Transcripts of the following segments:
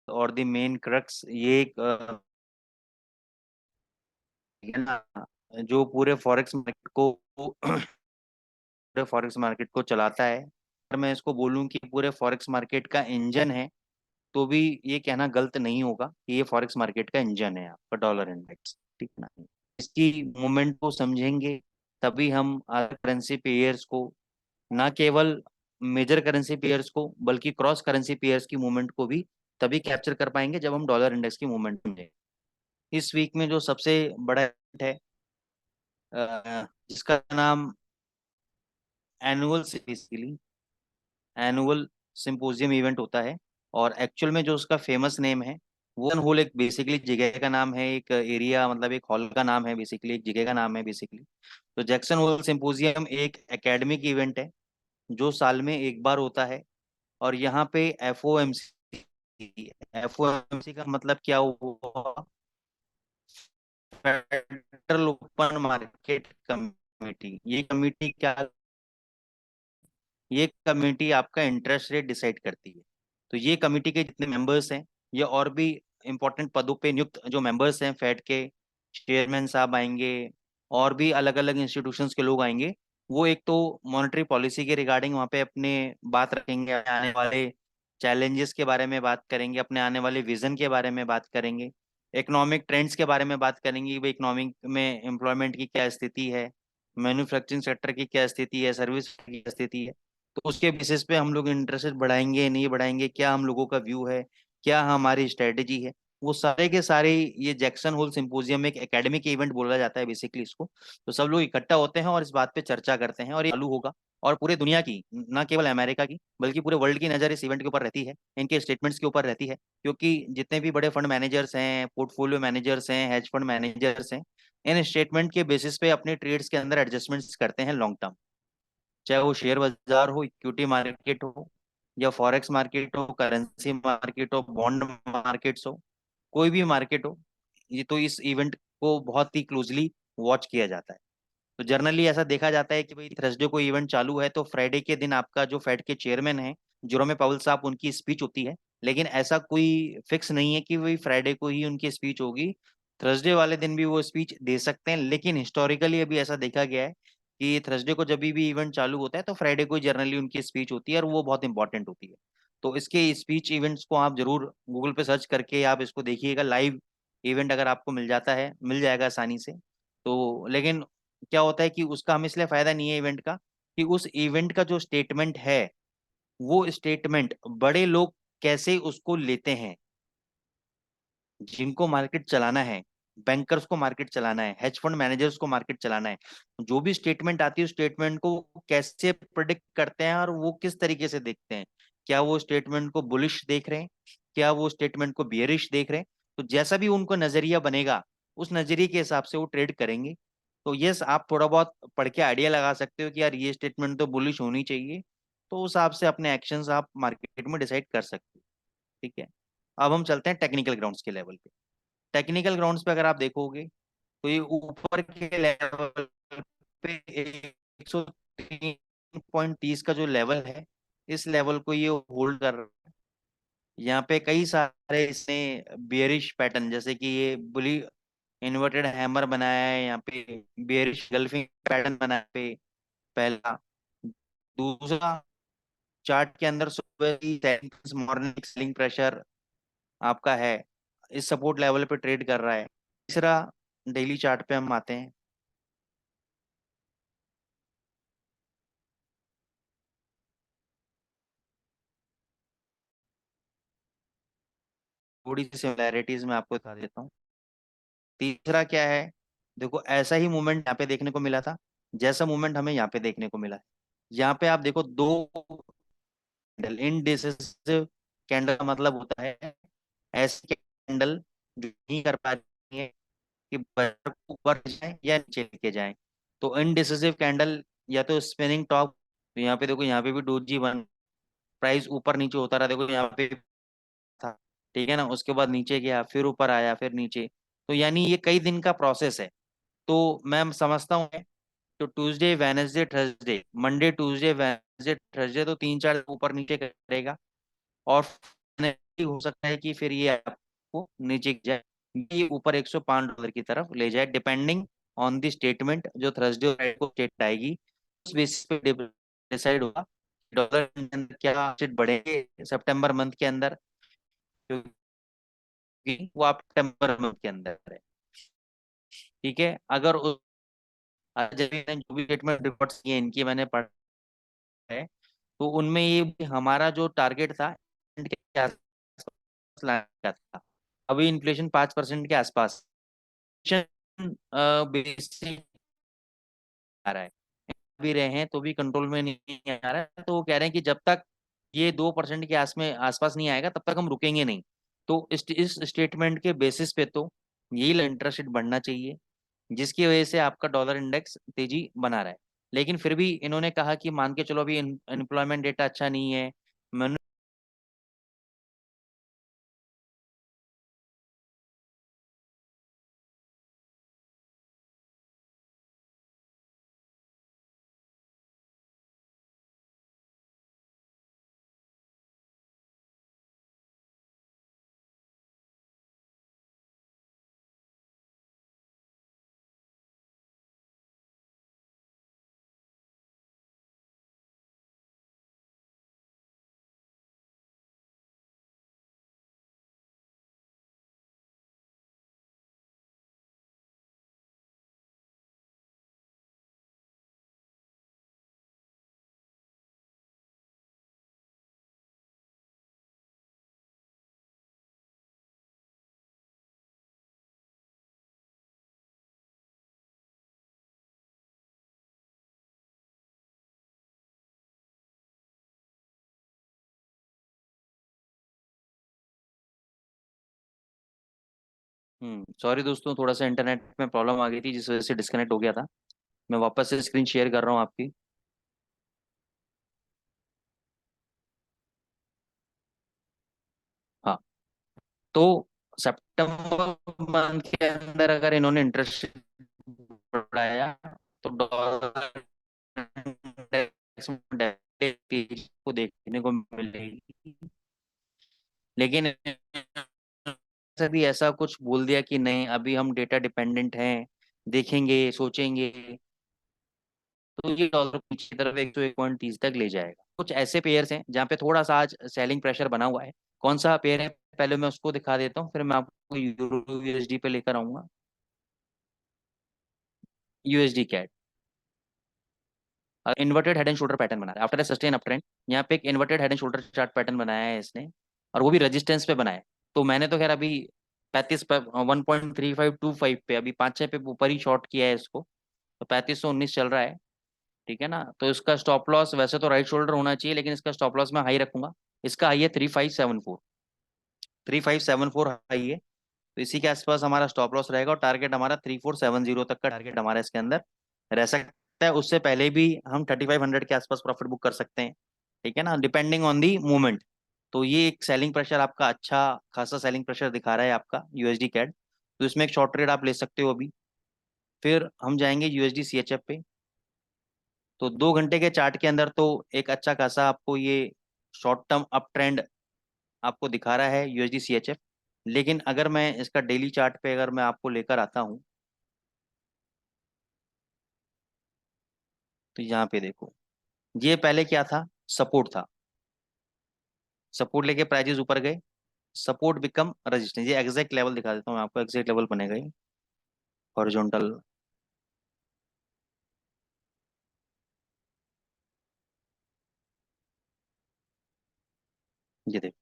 और the main crux ये एक है ना, जो पूरे फॉरेक्स मार्केट को पूरे फॉरेक्स मार्केट को चलाता है। अगर मैं इसको बोलूं कि पूरे फॉरेक्स मार्केट का इंजन है, तो भी ये कहना गलत नहीं होगा कि ये फॉरेक्स मार्केट का इंजन है आपका डॉलर इंडेक्स। ठीक है ना। इसकी मूवमेंट को समझेंगे तभी हम अदर करेंसी पेयर्स को, ना केवल मेजर करेंसी पेयर्स को बल्कि क्रॉस करेंसी पेयर्स की मूवमेंट को भी तभी कैप्चर कर पाएंगे जब हम डॉलर इंडेक्स की मूवमेंट समझेंगे। इस वीक में जो सबसे बड़ा event है, जिसका नाम annual basically annual symposium event होता है, और एक्चुअल में जो उसका फेमस नेम है, वो होल एक बेसिकली जगह का नाम है, एक एरिया मतलब एक हॉल का नाम है, बेसिकली एक जगह का नाम है बेसिकली। तो जैक्सन होल सिंपोजियम एक एकेडमिक इवेंट है जो साल में एक बार होता है। और यहाँ पे एफओएमसी का मतलब क्या हुआ? Federal open market committee. ये कमेटी आपका इंटरेस्ट रेट डिसाइड करती है। तो ये कमेटी के जितने मेंबर्स हैं, ये और भी इंपॉर्टेंट पदों पे नियुक्त जो मेंबर्स हैं, फेड के चेयरमैन साहब आएंगे, और भी अलग अलग इंस्टीट्यूशंस के लोग आएंगे। वो एक तो मॉनेटरी पॉलिसी के रिगार्डिंग वहाँ पे अपने बात रखेंगे, आने वाले चैलेंजेस के बारे में बात करेंगे, अपने आने वाले विजन के बारे में बात करेंगे, इकोनॉमिक ट्रेंड्स के बारे में बात करेंगे कि भाई इकोनॉमिक में एम्प्लॉयमेंट की क्या स्थिति है, मैन्युफैक्चरिंग सेक्टर की क्या स्थिति है, सर्विस की क्या स्थिति है। तो उसके बेसिस पे हम लोग इंटरेस्ट बढ़ाएंगे नहीं बढ़ाएंगे, क्या हम लोगों का व्यू है, क्या हमारी स्ट्रेटेजी है, वो सारे के सारे। ये जैक्सन होल सिंपोजियम एक एकेडमिक इवेंट बोला जाता है बेसिकली इसको। तो सब लोग इकट्ठा होते हैं और इस बात पे चर्चा करते हैं, और ये चालू होगा। और पूरे दुनिया की, ना केवल अमेरिका की बल्कि पूरे वर्ल्ड की नज़र इस इवेंट के ऊपर रहती है, इनके स्टेटमेंट्स के ऊपर रहती है। क्योंकि जितने भी बड़े फंड मैनेजर्स हैं, पोर्टफोलियो मैनेजर्स हैं, हेज फंड मैनेजर्स हैं, इन स्टेटमेंट के बेसिस पे अपने ट्रेड्स के अंदर एडजस्टमेंट्स करते हैं लॉन्ग टर्म। चाहे वो शेयर बाजार हो, इक्विटी मार्केट हो, या फॉरेक्स मार्केट हो, करेंसी मार्केट हो, बॉन्ड मार्केट्स हो, कोई भी मार्केट हो, ये तो इस इवेंट को बहुत ही क्लोजली वॉच किया जाता है। तो जनरली ऐसा देखा जाता है कि भाई थर्सडे को इवेंट चालू है तो फ्राइडे के दिन आपका जो फेड के चेयरमैन है जेरोमे पावल साहब, उनकी स्पीच होती है। लेकिन ऐसा कोई फिक्स नहीं है कि वही फ्राइडे को ही उनकी स्पीच होगी, थर्सडे वाले दिन भी वो स्पीच दे सकते हैं। लेकिन हिस्टोरिकली अभी ऐसा देखा गया है कि थर्सडे को जब भी इवेंट चालू होता है तो फ्राइडे को जनरली उनकी स्पीच होती है, और वो बहुत इंपॉर्टेंट होती है। तो इसके स्पीच इवेंट्स को आप जरूर गूगल पे सर्च करके आप इसको देखिएगा। लाइव इवेंट अगर आपको मिल जाता है, मिल जाएगा आसानी से। तो लेकिन क्या होता है कि उसका हमें इसलिए फायदा नहीं है इवेंट का, कि उस इवेंट का जो स्टेटमेंट है, वो स्टेटमेंट बड़े लोग कैसे उसको लेते हैं, जिनको मार्केट चलाना है, बैंकर्स को मार्केट चलाना है, हेज फंड मैनेजर्स को मार्केट चलाना है, जो भी स्टेटमेंट आती है उस स्टेटमेंट को कैसे प्रिडिक्ट करते हैं और वो किस तरीके से देखते हैं। क्या वो स्टेटमेंट को बुलिश देख रहे हैं, क्या वो स्टेटमेंट को बियरिश देख रहे हैं? तो जैसा भी उनको नजरिया बनेगा, उस नजरिए के हिसाब से वो ट्रेड करेंगे। तो यस, आप थोड़ा बहुत पढ़ के आइडिया लगा सकते हो कि यार ये स्टेटमेंट तो बुलिश होनी चाहिए, तो उस हिसाब से अपने एक्शंस आप मार्केट में डिसाइड कर सकते हो। ठीक है। अब हम चलते हैं टेक्निकल ग्राउंड्स के लेवल पे। टेक्निकल ग्राउंड्स पे अगर आप देखोगे तो ये ऊपर के लेवल पे 103.30 का जो लेवल है, इस लेवल को ये होल्ड कर रहा है। यहाँ पे कई सारे इसने बियरिश पैटर्न, जैसे कि ये बुली इन्वर्टेड हैमर बनाया है, यहाँ पे बियरिश गल्फिंग पैटर्न बनाया पे पहला। दूसरा, चार्ट के अंदर सुबह की मॉर्निंग सेलिंग प्रेशर आपका है, इस सपोर्ट लेवल पे ट्रेड कर रहा है। तीसरा, डेली चार्ट पे हम आते हैं। थोड़ी सी सिमिलैरिटीज मैं आपको बता देता हूँ। तीसरा क्या है, देखो ऐसा ही मूवमेंट यहाँ पे देखने को मिला था जैसा मूवमेंट हमें यहाँ पे देखने को मिला है। यहाँ पे आप देखो दो कैंडल, इनडिसिसिव कैंडल का मतलब होता है ऐसी कैंडल जो नहीं कर पा रही है, कि बाजार को ऊपर ले जाए या नीचे लेके जाए। तो इनडिसिसिव कैंडल या तो स्पिनिंग टॉप, तो यहाँ पे देखो, यहाँ पे भी डोजी बन, प्राइस ऊपर नीचे होता रहा, देखो यहाँ पे था, ठीक है ना, उसके बाद नीचे गया, फिर ऊपर आया, फिर नीचे। तो यानी ये कई दिन का प्रोसेस है। तो मैं समझता हूँ, तो Tuesday Wednesday Thursday, Monday Tuesday Wednesday Thursday, तो 3-4 ऊपर नीचे करेगा। और हो सकता है कि फिर ये आपको नीचे जाए, ये ऊपर $105 की तरफ ले जाए, डिपेंडिंग ऑन द स्टेटमेंट जो थर्सडे और फ्राइडे को स्टेट आएगी। उस बेसिस पे डिसाइड होगा डॉलर के अंदर क्या रेट बढ़ेंगे सितंबर मंथ के अंदर, क्योंकि वो आप सितंबर मंथ के अंदर है। ठीक है, अगर जब जो भी स्टेटमेंट रिपोर्ट्स किए इनकी मैंने पढ़ा है, तो उनमें ये भी हमारा जो टारगेट था end के आसपास लाने का था। अभी इन्फ्लेशन 5% के आसपास बेसिक आ रहा है, भी रहे हैं तो भी कंट्रोल में नहीं आ रहा है। तो वो कह रहे हैं कि जब तक ये 2% के आसपास नहीं आएगा तब तक हम रुकेंगे नहीं। तो इस स्टेटमेंट के बेसिस पे तो यही इंटरेस्ट रेट बढ़ना चाहिए, जिसकी वजह से आपका डॉलर इंडेक्स तेजी बना रहा है। लेकिन फिर भी इन्होंने कहा कि मान के चलो अभी एम्प्लॉयमेंट डेटा अच्छा नहीं है। मैंने सॉरी दोस्तों, थोड़ा सा इंटरनेट में प्रॉब्लम आ गई थी जिस वजह से डिस्कनेक्ट हो गया था। मैं वापस से स्क्रीन शेयर कर रहा हूँ आपकी। हाँ, तो सितंबर मंथ के अंदर अगर इन्होंने इंटरेस्ट बढ़ाया तो डॉलर इंडेक्स में तेजी को देखने को मिलेगी। लेकिन भी ऐसा कुछ बोल दिया कि नहीं अभी हम डेटा डिपेंडेंट हैं, देखेंगे सोचेंगे, तो ये डॉलर पीछे की तरफ 101.30 तक ले जाएगा। कुछ ऐसे पेयर्स हैं जहाँ पे थोड़ा सा आज सेलिंग प्रेशर बना हुआ है। कौन सा पेयर है पहले मैं उसको दिखा देता हूँ, फिर मैं आपको यूरो यूएसडी पे लेकर आऊंगा। USD CAD inverted head and shoulder pattern बना रहा है after a sustain up trend. यहाँ पे एक inverted head and shoulder chart pattern बनाया है इसने, और वो भी रेजिस्टेंस पे बनाया है। तो मैंने तो खैर अभी 1.3525 पे अभी 5-6 पे ऊपर ही शॉर्ट किया है इसको, तो 3519 चल रहा है। ठीक है ना, तो इसका स्टॉप लॉस वैसे तो राइट शोल्डर होना चाहिए, लेकिन इसका स्टॉप लॉस मैं हाई रखूंगा। इसका हाई है 3574, 3574 हाई है। तो इसी के आसपास हमारा स्टॉप लॉस रहेगा, और टारगेट हमारा 3470 तक का टारगेट हमारा इसके अंदर रह सकता है। उससे पहले भी हम 3500 के आसपास प्रॉफिट बुक कर सकते हैं। ठीक है ना, डिपेंडिंग ऑन दी मूवमेंट। तो ये एक सेलिंग प्रेशर आपका अच्छा खासा सेलिंग प्रेशर दिखा रहा है आपका यूएसडी कैड, तो इसमें एक शॉर्ट ट्रेड आप ले सकते हो अभी। फिर हम जाएंगे यूएसडी सीएचएफ पे। तो 2 घंटे के चार्ट के अंदर तो एक अच्छा खासा आपको ये शॉर्ट टर्म अप ट्रेंड आपको दिखा रहा है यूएसडी सीएचएफ। लेकिन अगर मैं इसका डेली चार्ट पे अगर मैं आपको लेकर आता हूँ, तो यहाँ पे देखो, ये पहले क्या था, सपोर्ट था। सपोर्ट लेके प्राइजेस ऊपर गए, सपोर्ट बिकम रेजिस्टेंस। ये एग्जैक्ट लेवल दिखा देता हूँ मैं आपको, एग्जैक्ट लेवल बनेगा ये हॉरिजॉन्टल। ये देखो,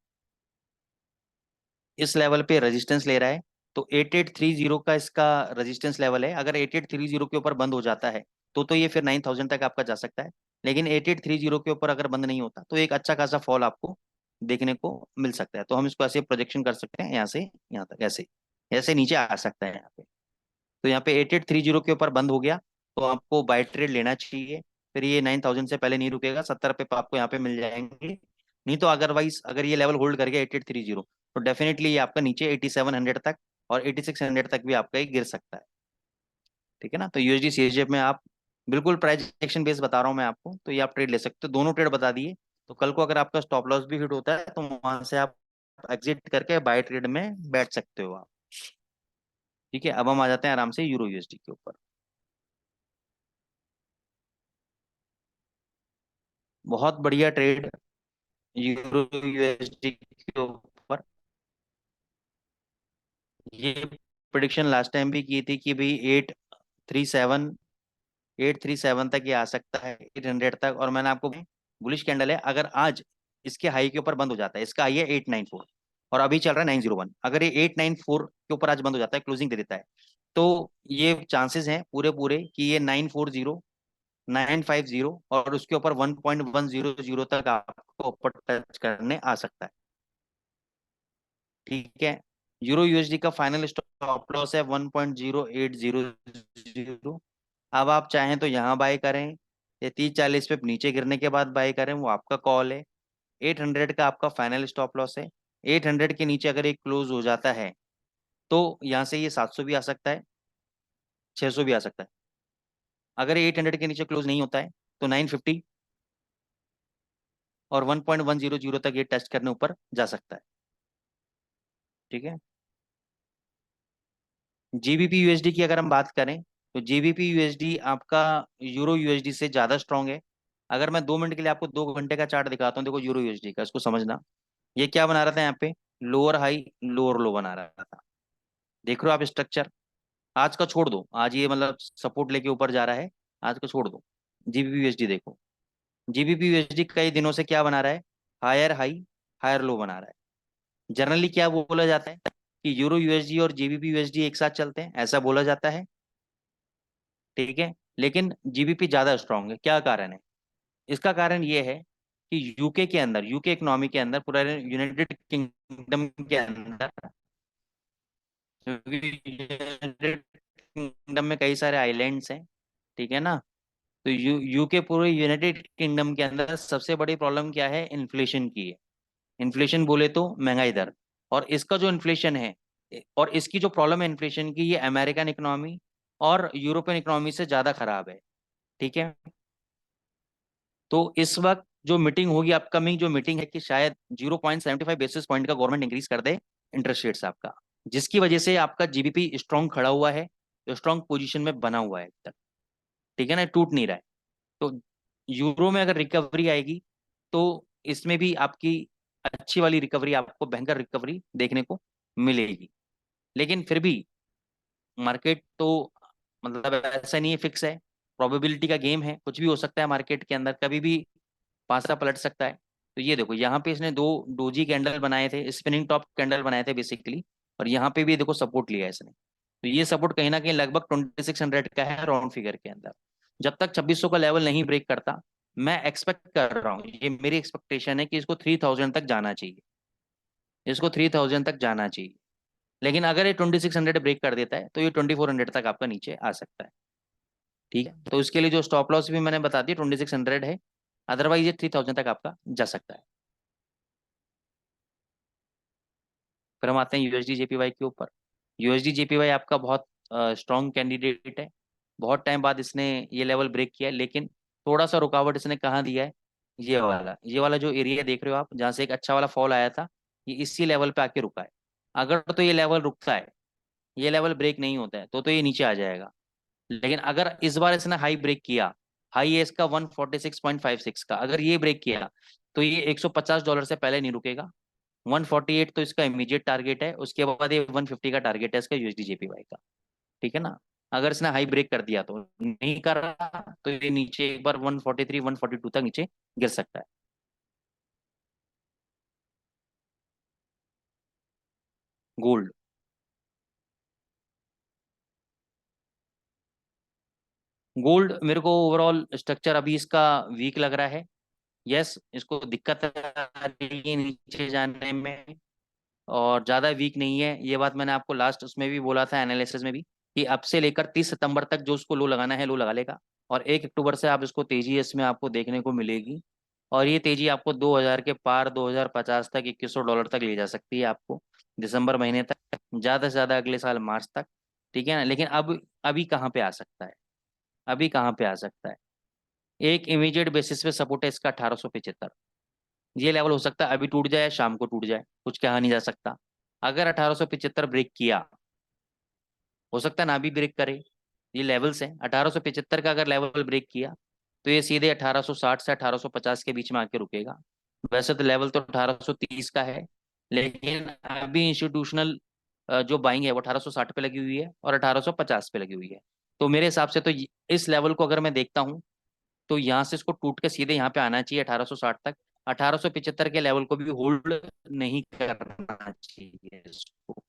इस लेवल पे रेजिस्टेंस ले रहा है। तो 8830 का इसका रेजिस्टेंस लेवल है। अगर 8830 के ऊपर बंद हो जाता है तो ये फिर 9000 तक आपका जा सकता है। लेकिन 8830 के ऊपर अगर बंद नहीं होता तो एक अच्छा खासा फॉल आपको देखने को मिल सकता है। तो हम इसको ऐसे प्रोजेक्शन कर सकते हैं, यहाँ से यहाँ तक, ऐसे ऐसे नीचे आ सकता है यहाँ पे। तो यहाँ पे 8830 के ऊपर बंद हो गया, तो आपको बाय ट्रेड लेना चाहिए। फिर ये 9000 से पहले नहीं रुकेगा, 70 पे आपको यहाँ पे मिल जाएंगे। नहीं तो अदरवाइज अगर ये लेवल होल्ड कर गया 8830, तो डेफिनेटली ये आपका नीचे 8700 तक और 8600 तक भी आपका ये गिर सकता है। ठीक है ना। तो यूएसडी सीएचएफ में आप बिल्कुल प्राइस एक्शन बेस बता रहा हूँ मैं आपको, तो ये आप ट्रेड ले सकते हो, दोनों ट्रेड बता दिए। तो कल को अगर आपका स्टॉप लॉस भी हिट होता है तो वहां से आप एग्जिट करके बाय ट्रेड में बैठ सकते हो आप। ठीक है, अब हम आ जाते हैं आराम से यूरो यूएसडी के ऊपर। बहुत बढ़िया ट्रेड यूरो यूएसडी के ऊपर। ये प्रिडिक्शन लास्ट टाइम भी की थी कि भाई 837, 837 तक ये आ सकता है, 800 तक। और मैंने आपको बुलिश कैंडल है, अगर आज इसके हाई के ऊपर बंद हो जाता है, इसका हाई है 894 और अभी चल रहा है 901, अगर ये 894 के ऊपर आज बंद हो जाता है, क्लोजिंग दे देता है, तो ये चांसेस हैं पूरे पूरे कि ये 940, 950 और उसके ऊपर 1.100 तक आपको ऊपर टच करने आ सकता है। ठीक है। यूरो यूएसडी का फाइनल स्टॉप लॉस है 1.0800। अब आप चाहें तो यहाँ बाय करें या 30-40 पे नीचे गिरने के बाद बाय करें, वो आपका कॉल है। 800 का आपका फाइनल स्टॉप लॉस है। 800 के नीचे अगर एक क्लोज हो जाता है तो यहाँ से ये 700 भी आ सकता है, 600 भी आ सकता है। अगर 800 के नीचे क्लोज नहीं होता है तो 950 और 1.100 तक ये टेस्ट करने ऊपर जा सकता है। ठीक है। जीबीपी यूएसडी की अगर हम बात करें तो जीबीपी यूएसडी आपका यूरो यूएसडी से ज्यादा स्ट्रांग है। अगर मैं 2 मिनट के लिए आपको 2 घंटे का चार्ट दिखाता हूँ, देखो यूरो यूएसडी का, इसको समझना। ये क्या बना रहा था यहाँ पे, लोअर हाई लोअर लो बना रहा था। देख रहे हो आप स्ट्रक्चर। आज का छोड़ दो, आज ये मतलब सपोर्ट लेके ऊपर जा रहा है, आज का छोड़ दो। जीबीपी यूएसडी देखो, जीबीपी यूएसडी कई दिनों से क्या बना रहा है, हायर हाई हायर लो बना रहा है। जनरली क्या बोला जाता है कि यूरो यूएसडी और जीबीपी यूएसडी एक साथ चलते हैं, ऐसा बोला जाता है। ठीक है। लेकिन जीबीपी ज्यादा स्ट्रांग है, क्या कारण है? इसका कारण ये है कि यूके के अंदर, यूके इकोनॉमी के अंदर, पूरा यूनाइटेड किंगडम के अंदर, यूनाइटेड किंगडम में कई सारे आइलैंड्स हैं। ठीक है ना। तो यूके पूरे यूनाइटेड किंगडम के अंदर सबसे बड़ी प्रॉब्लम क्या है, इन्फ्लेशन की है। इन्फ्लेशन बोले तो महंगाई दर। और इसका जो इन्फ्लेशन है और इसकी जो प्रॉब्लम है इन्फ्लेशन की, ये अमेरिकन इकोनॉमी और यूरोपियन इकोनॉमी से ज्यादा खराब है। ठीक है। तो इस वक्त जो मीटिंग होगी, अपकमिंग जो मीटिंग है, कि शायद 0.75 बेसिस पॉइंट का गवर्नमेंट इंक्रीज कर दे इंटरेस्ट रेट्स आपका, जिसकी वजह से आपका जीबीपी स्ट्रांग खड़ा हुआ है, स्ट्रांग पोजीशन में बना हुआ है अभी तक। ठीक है ना, टूट नहीं रहा है। तो यूरो में अगर रिकवरी आएगी तो इसमें भी आपकी अच्छी वाली रिकवरी, आपको भयंकर रिकवरी देखने को मिलेगी। लेकिन फिर भी मार्केट तो मतलब ऐसा नहीं है फिक्स है, प्रोबेबिलिटी का गेम है, कुछ भी हो सकता है मार्केट के अंदर, कभी भी पासा पलट सकता है। तो ये देखो, यहाँ पे इसने दो डोजी कैंडल बनाए थे, स्पिनिंग टॉप कैंडल बनाए थे बेसिकली, और यहाँ पे भी देखो सपोर्ट लिया है इसने। तो ये सपोर्ट कहीं ना कहीं लगभग 2600 का है राउंड फिगर के अंदर। जब तक 2600 का लेवल नहीं ब्रेक करता, मैं एक्सपेक्ट कर रहा हूँ, ये मेरी एक्सपेक्टेशन है कि इसको 3000 तक जाना चाहिए, इसको 3000 तक जाना चाहिए। लेकिन अगर ये 2600 ब्रेक कर देता है तो ये 2400 तक आपका नीचे आ सकता है। ठीक है। तो इसके लिए जो स्टॉप लॉस भी मैंने बता दी 2600 है, अदरवाइज ये 3000 तक आपका जा सकता है। फिर हम आते हैं यूएसडी जेपीवाई के ऊपर। यूएसडी जेपीवाई आपका बहुत स्ट्रॉन्ग कैंडिडेट है। बहुत टाइम बाद इसने ये लेवल ब्रेक किया है, लेकिन थोड़ा सा रुकावट इसने कहाँ दिया है, ये वाला जो एरिया देख रहे हो आप, जहाँ से एक अच्छा वाला फॉल आया था, ये इसी लेवल पे आके रुका है। अगर तो ये लेवल रुकता है, ये लेवल ब्रेक नहीं होता है, तो ये नीचे आ जाएगा। लेकिन अगर इस बार इसने हाई ब्रेक किया, हाई है इसका 146.56 का, अगर ये ब्रेक किया तो ये $150 से पहले नहीं रुकेगा। 148 तो इसका इमीडिएट टारगेट है, उसके बाद ये 150 का टारगेट है इसका यूएसडी जेपीवाई का। ठीक है ना। अगर इसने हाई ब्रेक कर दिया, तो नहीं कर रहा तो ये नीचे एक बार 143 142 तक नीचे गिर सकता है। गोल्ड, गोल्ड मेरे को ओवरऑल स्ट्रक्चर अभी इसका वीक लग रहा है। यस, इसको दिक्कत आ रही है नीचे जाने में, और ज्यादा वीक नहीं है। ये बात मैंने आपको लास्ट उसमें भी बोला था, एनालिसिस में भी, कि अब से लेकर 30 सितंबर तक जो उसको लो लगाना है लो लगा लेगा, और 1 अक्टूबर से आप इसको तेजी इसमें आपको देखने को मिलेगी। और ये तेजी आपको 2000 के पार 2050 तक $2100 तक ले जा सकती है आपको, दिसंबर महीने तक, ज़्यादा से ज़्यादा अगले साल मार्च तक। ठीक है ना। लेकिन अब अभी कहाँ पे आ सकता है, अभी कहाँ पे आ सकता है, एक इमीडिएट बेसिस पे सपोर्ट है इसका 1875। ये लेवल हो सकता है अभी टूट जाए, शाम को टूट जाए, कुछ कहा नहीं जा सकता। अगर 1875 ब्रेक किया, हो सकता है ना भी ब्रेक करे, ये लेवल्स हैं। 1875 का अगर लेवल ब्रेक किया तो ये सीधे 1860 से 1850 के बीच में आके रुकेगा। वैसे तो लेवल तो 1830 का है, लेकिन अभी इंस्टीट्यूशनल जो बाइंग है वो 1860 पे लगी हुई है और 1850 पे लगी हुई है। तो मेरे हिसाब से तो इस लेवल को अगर मैं देखता हूँ तो यहाँ से इसको टूट के सीधे यहाँ पे आना चाहिए 1860 तक। 1875 के लेवल को भी होल्ड नहीं करना चाहिए इसको,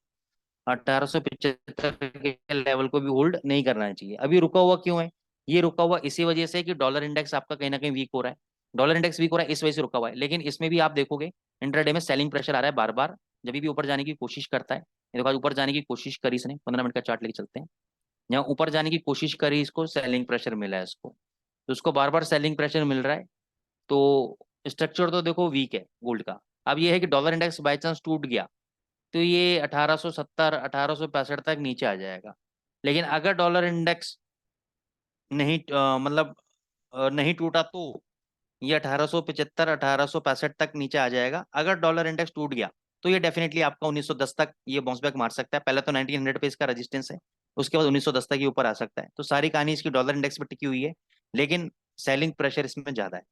1875 के लेवल को भी होल्ड नहीं करना चाहिए। अभी रुका हुआ क्यों है, ये रुका हुआ इसी वजह से कि डॉलर इंडेक्स आपका कहीं ना कहीं वीक हो रहा है। डॉलर इंडेक्स वीक हो रहा है इस वजह से रुका हुआ है, लेकिन इसमें भी आप देखोगे इंट्राडे में सेलिंग प्रेशर आ रहा है बार बार, जब भी ऊपर जाने की कोशिश करता है। ये देखो आज ऊपर जाने की कोशिश करी इसने, 15 मिनट का चार्ट लेके चलते हैं। यहाँ ऊपर जाने की कोशिश करी, इसको सेलिंग प्रेशर मिला है इसको, तो उसको बार बार सेलिंग प्रेशर मिल रहा है। तो स्ट्रक्चर तो देखो वीक है गोल्ड का। अब ये है कि डॉलर इंडेक्स बाई चांस टूट गया तो ये 1870 1865 तक नीचे आ जाएगा। लेकिन अगर डॉलर इंडेक्स नहीं मतलब नहीं टूटा तो ये 1875 1865 तक नीचे आ जाएगा। अगर डॉलर इंडेक्स टूट गया तो ये डेफिनेटली आपका 1910 तक ये बाउंस बैक मार सकता है। पहले तो 1900 पे इसका रेजिस्टेंस है, उसके बाद 1910 तक ये ऊपर आ सकता है। तो सारी कहानी इसकी डॉलर इंडेक्स पे टिकी हुई है, लेकिन सेलिंग प्रेशर इसमें ज्यादा है।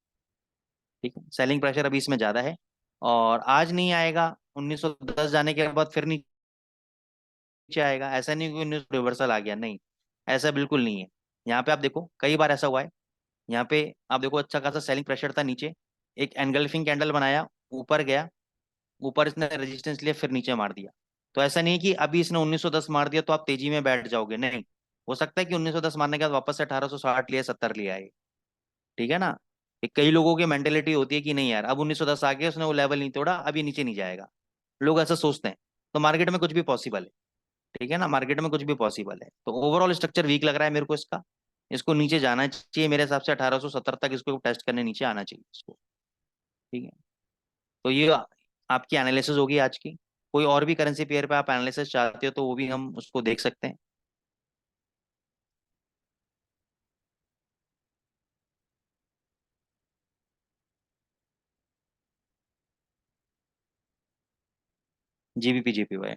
ठीक है, सेलिंग प्रेशर अभी इसमें ज्यादा है, और आज नहीं आएगा, 1910 जाने के बाद फिर नीचे आएगा। ऐसा नहीं कि 19 रिवर्सल आ गया, नहीं, ऐसा बिल्कुल नहीं है। यहाँ पे आप देखो कई बार ऐसा हुआ है। यहाँ पे आप देखो अच्छा खासा सेलिंग प्रेशर था नीचे, एक एनगल्फिंग कैंडल बनाया, ऊपर गया, ऊपर इसने रेजिस्टेंस लिया फिर नीचे मार दिया। तो ऐसा नहीं कि अभी इसने 1910 मार दिया तो आप तेजी में बैठ जाओगे, नहीं। हो सकता है कि 1910 मारने के बाद वापस से 1860 लिया 70 लिया है। ठीक है ना। कि कई लोगों की मेंटेलिटी होती है कि नहीं यार अब 1910 आ गया, उसने वो लेवल नहीं तोड़ा, अब ये नीचे नहीं जाएगा। लोग ऐसा सोचते हैं। तो मार्केट में कुछ भी पॉसिबल है। ठीक है ना, मार्केट में कुछ भी पॉसिबल है। तो ओवरऑल स्ट्रक्चर वीक लग रहा है मेरे को इसका, इसको नीचे जाना चाहिए मेरे हिसाब से 1870 तक इसको टेस्ट करने नीचे आना चाहिए इसको। ठीक है। तो ये आपकी एनालिसिस होगी आज की। कोई और भी करेंसी पेयर पे आप एनालिसिस चाहते हो तो वो भी हम उसको देख सकते हैं। GBP JPY,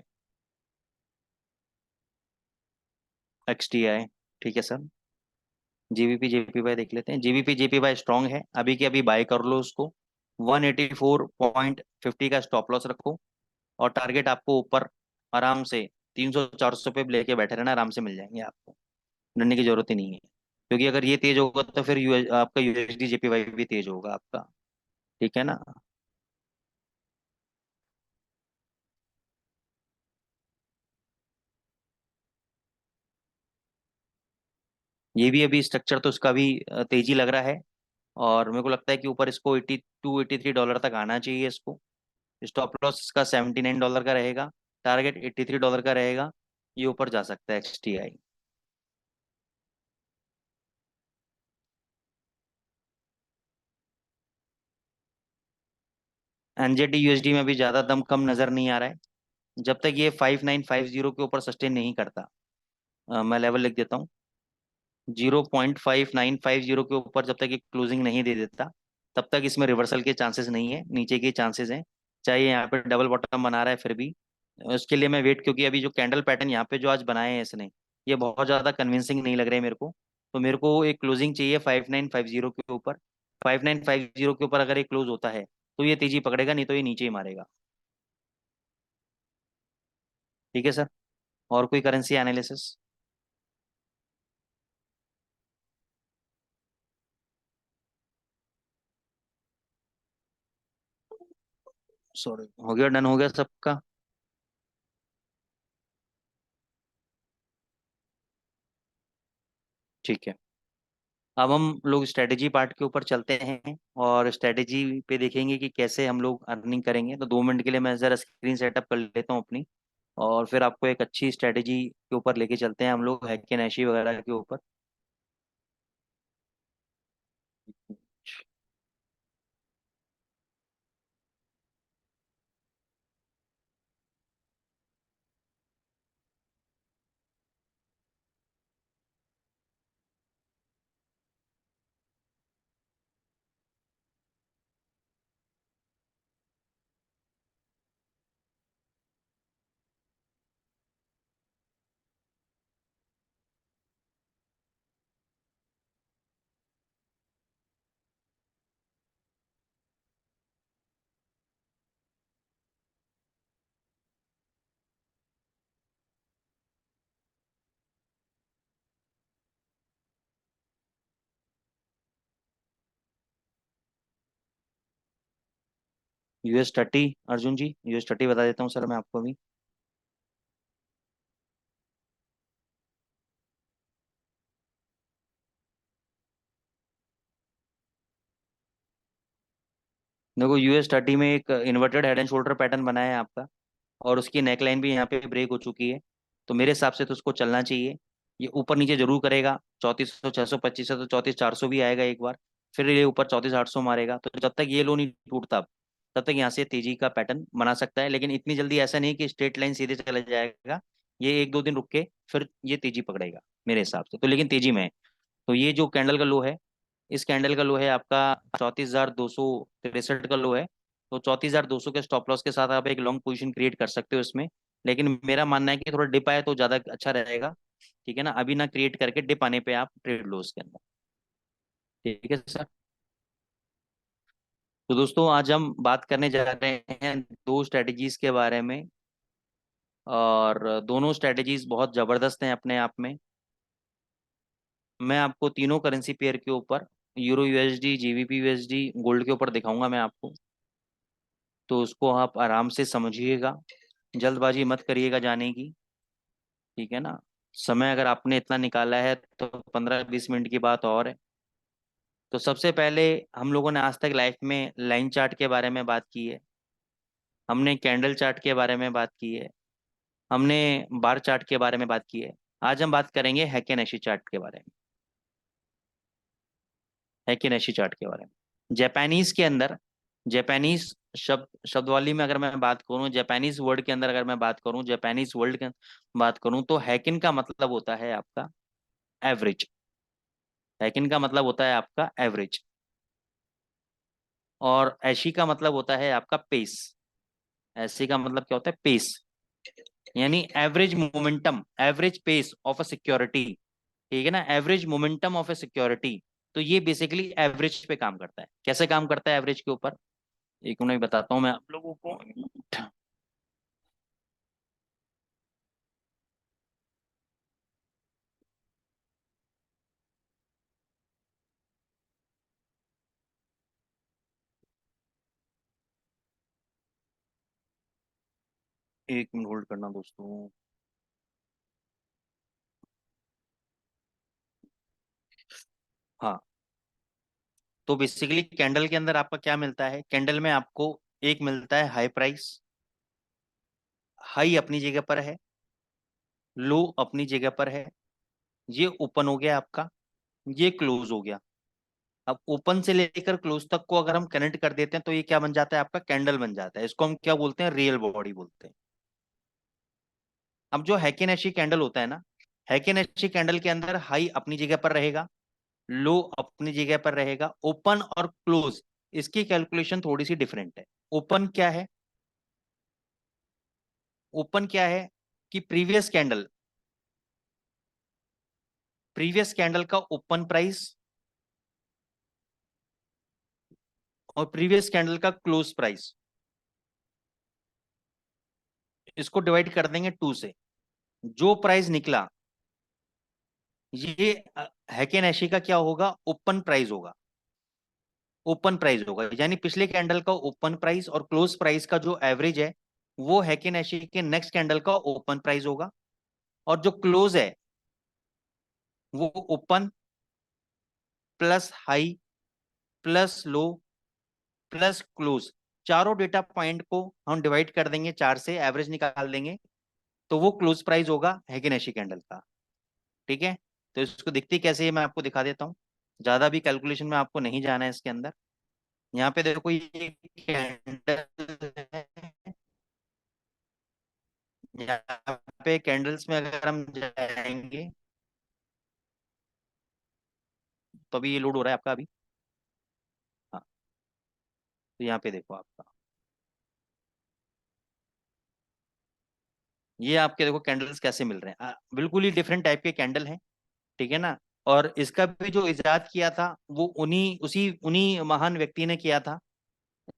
XTI। ठीक है सर, जीबीपी जेपीवाई देख लेते हैं। जीबीपी जेपीवाई स्ट्रांग है, अभी के अभी बाय कर लो उसको। 184.50 का स्टॉप लॉस रखो, और टारगेट आपको ऊपर आराम से 300 400 पे लेके बैठे रहना, आराम से मिल जाएंगे आपको, डरने की जरूरत ही नहीं है। क्योंकि अगर ये तेज होगा तो फिर आपका यूएसडी जेपीवाई भी तेज होगा आपका। ठीक है ना। ये भी अभी स्ट्रक्चर तो इसका भी तेजी लग रहा है, और मेरे को लगता है कि ऊपर इसको $82 $83 तक आना चाहिए इसको। स्टॉप लॉस इसका $79 का रहेगा, टारगेट $83 का रहेगा। ये ऊपर जा सकता है XTI। NZD USD में भी ज़्यादा दम कम नज़र नहीं आ रहा है, जब तक ये 5950 के ऊपर सस्टेन नहीं करता। मैं लेवल लिख देता हूँ, 0.5950 के ऊपर जब तक ये क्लोजिंग नहीं दे देता तब तक इसमें रिवर्सल के चांसेस नहीं है, नीचे के चांसेस हैं। चाहे यहाँ पे डबल बॉटम बना रहा है फिर भी उसके लिए मैं वेट, क्योंकि अभी जो कैंडल पैटर्न यहाँ पे जो आज बनाए हैं इसने, ये बहुत ज़्यादा कन्विंसिंग नहीं लग रहे हैं मेरे को। तो मेरे को एक क्लोजिंग चाहिए 5950 के ऊपर। 5950 के ऊपर अगर ये क्लोज होता है तो ये तेजी पकड़ेगा, नहीं तो ये नीचे ही मारेगा। ठीक है सर। और कोई करेंसी एनालिसिस? सॉरी, हो गया, डन हो गया सबका। ठीक है, अब हम लोग स्ट्रेटेजी पार्ट के ऊपर चलते हैं, और स्ट्रेटेजी पे देखेंगे कि कैसे हम लोग अर्निंग करेंगे। तो 2 मिनट के लिए मैं ज़रा स्क्रीन सेटअप कर लेता हूँ अपनी, और फिर आपको एक अच्छी स्ट्रेटेजी के ऊपर लेके चलते हैं हम लोग, हैक एंड ऐशी वगैरह के ऊपर। US30, अर्जुन जी, US30 बता देता हूँ सर मैं आपको अभी। देखो US30 में एक inverted head and shoulder pattern बना है आपका, और उसकी नेकलाइन भी यहाँ पे ब्रेक हो चुकी है। तो मेरे हिसाब से तो उसको चलना चाहिए। ये ऊपर नीचे जरूर करेगा, 3400, 625 है तो 34,400 भी आएगा एक बार। फिर ये ऊपर 34,800 मारेगा, तो जब तक ये लो नहीं टूटता तब तक यहाँ से तेजी का पैटर्न बना सकता है। लेकिन इतनी जल्दी ऐसा नहीं कि स्ट्रेट लाइन सीधे चला जाएगा, ये एक दो दिन रुक के फिर ये तेजी पकड़ेगा मेरे हिसाब से तो, लेकिन तेजी में है। तो ये जो कैंडल का लो है, इस कैंडल का लो है आपका 34,263 का लो है। तो 34,200 के स्टॉप लॉस के साथ आप एक लॉन्ग पोजीशन क्रिएट कर सकते हो इसमें। लेकिन मेरा मानना है कि थोड़ा डिप आए तो ज़्यादा अच्छा रहेगा। ठीक है ना, अभी ना क्रिएट करके डिप आने पे आप ट्रेड लो उसके अंदर। ठीक है सर। तो दोस्तों आज हम बात करने जा रहे हैं दो स्ट्रेटजीज के बारे में, और दोनों स्ट्रेटजीज बहुत ज़बरदस्त हैं अपने आप में। मैं आपको तीनों करेंसी पेयर के ऊपर, euro USD, GBP USD, gold के ऊपर दिखाऊंगा मैं आपको। तो उसको आप आराम से समझिएगा, जल्दबाजी मत करिएगा जाने की। ठीक है ना, समय अगर आपने इतना निकाला है तो 15-20 मिनट की बात और है। तो सबसे पहले हम लोगों ने आज तक लाइफ में लाइन चार्ट के बारे में बात की है, हमने कैंडल चार्ट के बारे में बात की है, हमने बार चार्ट के बारे में बात की है। आज हम बात करेंगे हैकेनेशी चार्ट के बारे में, हैकेनेशी चार्ट के बारे में। जापानीज के अंदर, जापानीज शब्दवाली में अगर मैं बात करूं, जापानीज वर्ड के अंदर अगर मैं बात करूं, जापानीज वर्ड के बात करूं, तो हैकिन का मतलब होता है आपका एवरेज। हैकिन का मतलब होता है आपका एवरेज। और ऐशी का मतलब होता है आपका पेस। ऐसी का मतलब क्या होता है, पेस, यानी average momentum, average pace of a security. ठीक है ना, average momentum of a security. तो ये बेसिकली एवरेज पे काम करता है। कैसे काम करता है एवरेज के ऊपर, एक मिनट बताता हूँ मैं आप लोगों को। एक मिनट होल्ड करना दोस्तों। हाँ, तो बेसिकली कैंडल के अंदर आपका क्या मिलता है, कैंडल में आपको एक मिलता है हाई प्राइस। हाई अपनी जगह पर है, लो अपनी जगह पर है, ये ओपन हो गया आपका, ये क्लोज हो गया। अब ओपन से लेकर क्लोज तक को अगर हम कनेक्ट कर देते हैं तो ये क्या बन जाता है, आपका कैंडल बन जाता है। इसको हम क्या बोलते हैं, रियल बॉडी बोलते हैं। अब जो हैकेनेशी कैंडल होता है ना, हैकेनेशी कैंडल के अंदर हाई अपनी जगह पर रहेगा, लो अपनी जगह पर रहेगा, ओपन और क्लोज इसकी कैलकुलेशन थोड़ी सी डिफरेंट है। ओपन क्या है, ओपन क्या है कि प्रीवियस कैंडल का ओपन प्राइस और प्रीवियस कैंडल का क्लोज प्राइस, इसको डिवाइड कर देंगे टू से। जो प्राइस निकला, ये हैकेनेशी का क्या होगा, ओपन प्राइस होगा। ओपन प्राइस होगा यानी पिछले कैंडल का ओपन प्राइस और क्लोज प्राइस का जो एवरेज है, वो हैकेनेशी के नेक्स्ट कैंडल का ओपन प्राइस होगा। और जो क्लोज है वो open plus high plus low plus close, चारों डेटा पॉइंट को हम डिवाइड कर देंगे चार से, एवरेज निकाल देंगे। तो वो क्लोज प्राइस होगा हैकिनेशी कैंडल का। ठीक है, तो इसको दिखती कैसे है मैं आपको दिखा देता हूँ। ज्यादा भी कैलकुलेशन में आपको नहीं जाना है इसके अंदर। यहाँ पे देखो ये कैंडल है, यहाँ पे कैंडल्स में अगर हम जाएंगे तो अभी ये लोड हो रहा है आपका अभी। हाँ, तो यहाँ पे देखो आपका, ये आपके देखो कैंडल्स कैसे मिल रहे हैं, बिल्कुल ही डिफरेंट टाइप के कैंडल हैं। ठीक है ना। और इसका भी जो इजाद किया था वो उन्हीं महान व्यक्ति ने किया था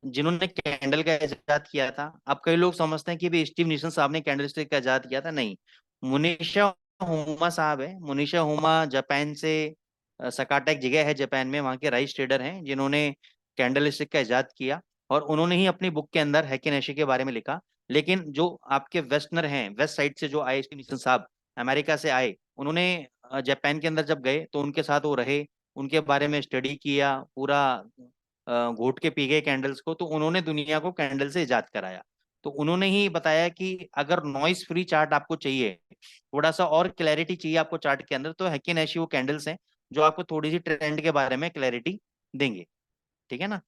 जिन्होंने कैंडल का इजाद किया था। अब कई लोग समझते हैं कि भी स्टीव निशन साहब ने कैंडल स्टिक का इजाद किया था, नहीं। मुनीशा हुमा साहब है। मुनीशा हुमा जापान से, सकाटा एक जगह है जापान में, वहाँ के राइस ट्रेडर हैं जिन्होंने कैंडल स्टिक का इजाद किया। और उन्होंने ही अपनी बुक के अंदर हैकी नैशी के बारे में लिखा। लेकिन जो आपके वेस्टनर हैं, वेस्ट साइड से जो आए स्टीव निशन साहब, अमेरिका से आए, उन्होंने जापान के अंदर जब गए तो उनके साथ वो रहे, उनके बारे में स्टडी किया पूरा, घोट के पी गए कैंडल्स को, तो उन्होंने दुनिया को कैंडल से इजाद कराया। तो उन्होंने ही बताया कि अगर नॉइस फ्री चार्ट आपको चाहिए, थोड़ा सा और क्लैरिटी चाहिए आपको चार्ट के अंदर, तो हैकिन ऐशी वो कैंडल्स हैं जो आपको थोड़ी सी ट्रेंड के बारे में क्लैरिटी देंगे। ठीक है ना।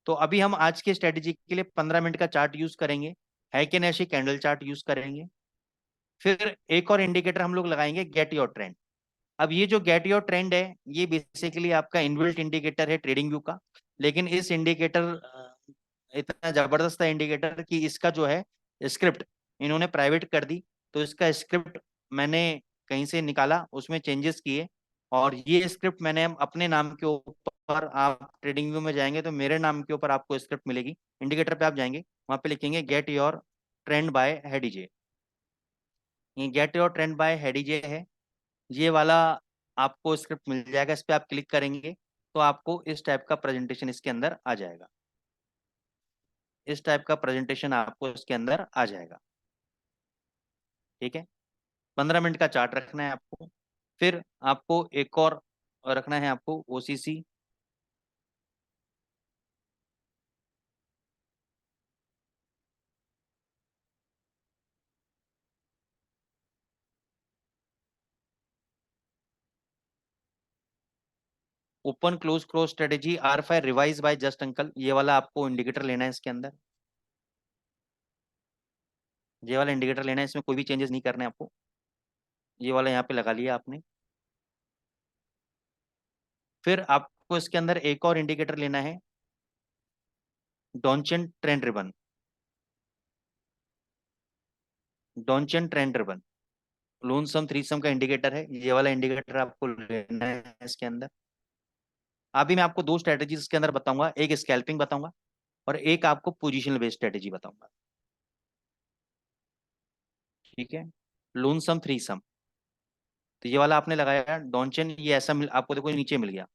तो अभी हम आज की स्ट्रेटेजी के लिए 15 मिनट का चार्ट यूज करेंगे, हैकिन ऐशी कैंडल चार्ट यूज करेंगे। फिर एक और इंडिकेटर हम लोग लगाएंगे, गेट योर ट्रेंड। अब ये जो गेट योर ट्रेंड है, ये बेसिकली आपका इनबिल्ट इंडिकेटर है ट्रेडिंग व्यू का। लेकिन इस इंडिकेटर, इतना जबरदस्त है इंडिकेटर कि इसका जो है स्क्रिप्ट इन्होंने प्राइवेट कर दी। तो इसका स्क्रिप्ट मैंने कहीं से निकाला, उसमें चेंजेस किए, और ये स्क्रिप्ट मैंने अपने नाम के ऊपर, आप ट्रेडिंग व्यू में जाएंगे तो मेरे नाम के ऊपर आपको स्क्रिप्ट मिलेगी। इंडिकेटर पे आप जाएंगे, वहां पे लिखेंगे गेट योर ट्रेंड बाय हेडीजे। ये गेट योर ट्रेंड बाय हेडीजे है, ये वाला आपको स्क्रिप्ट मिल जाएगा। इस पे आप क्लिक करेंगे तो आपको इस टाइप का प्रेजेंटेशन इसके अंदर आ जाएगा। इस टाइप का प्रेजेंटेशन आपको इसके अंदर आ जाएगा। ठीक है, 15 मिनट का चार्ट रखना है आपको। फिर आपको एक और रखना है, आपको OCC, open close close strategy R5 revise by just uncle, ये वाला आपको इंडिकेटर लेना है इसके अंदर। ये वाला इंडिकेटर लेना है, इसमें कोई भी चेंजेस नहीं करने हैं आपको। ये वाला यहाँ पे लगा लिया आपने। फिर आपको इसके अंदर एक और इंडिकेटर लेना है, Donchian trend ribbon. Donchian trend ribbon लोन सम थ्री सम का इंडिकेटर है, ये वाला इंडिकेटर आपको लेना है इसके अंदर। अभी मैं आपको दो स्ट्रेटेजीज इसके अंदर बताऊंगा, एक स्कैल्पिंग बताऊंगा और एक आपको पोजिशनल बेस्ड स्ट्रेटेजी बताऊंगा। ठीक है, लोन सम थ्री सम, तो ये वाला आपने लगाया डॉन्चन, ये ऐसा आपको देखो नीचे मिल गया।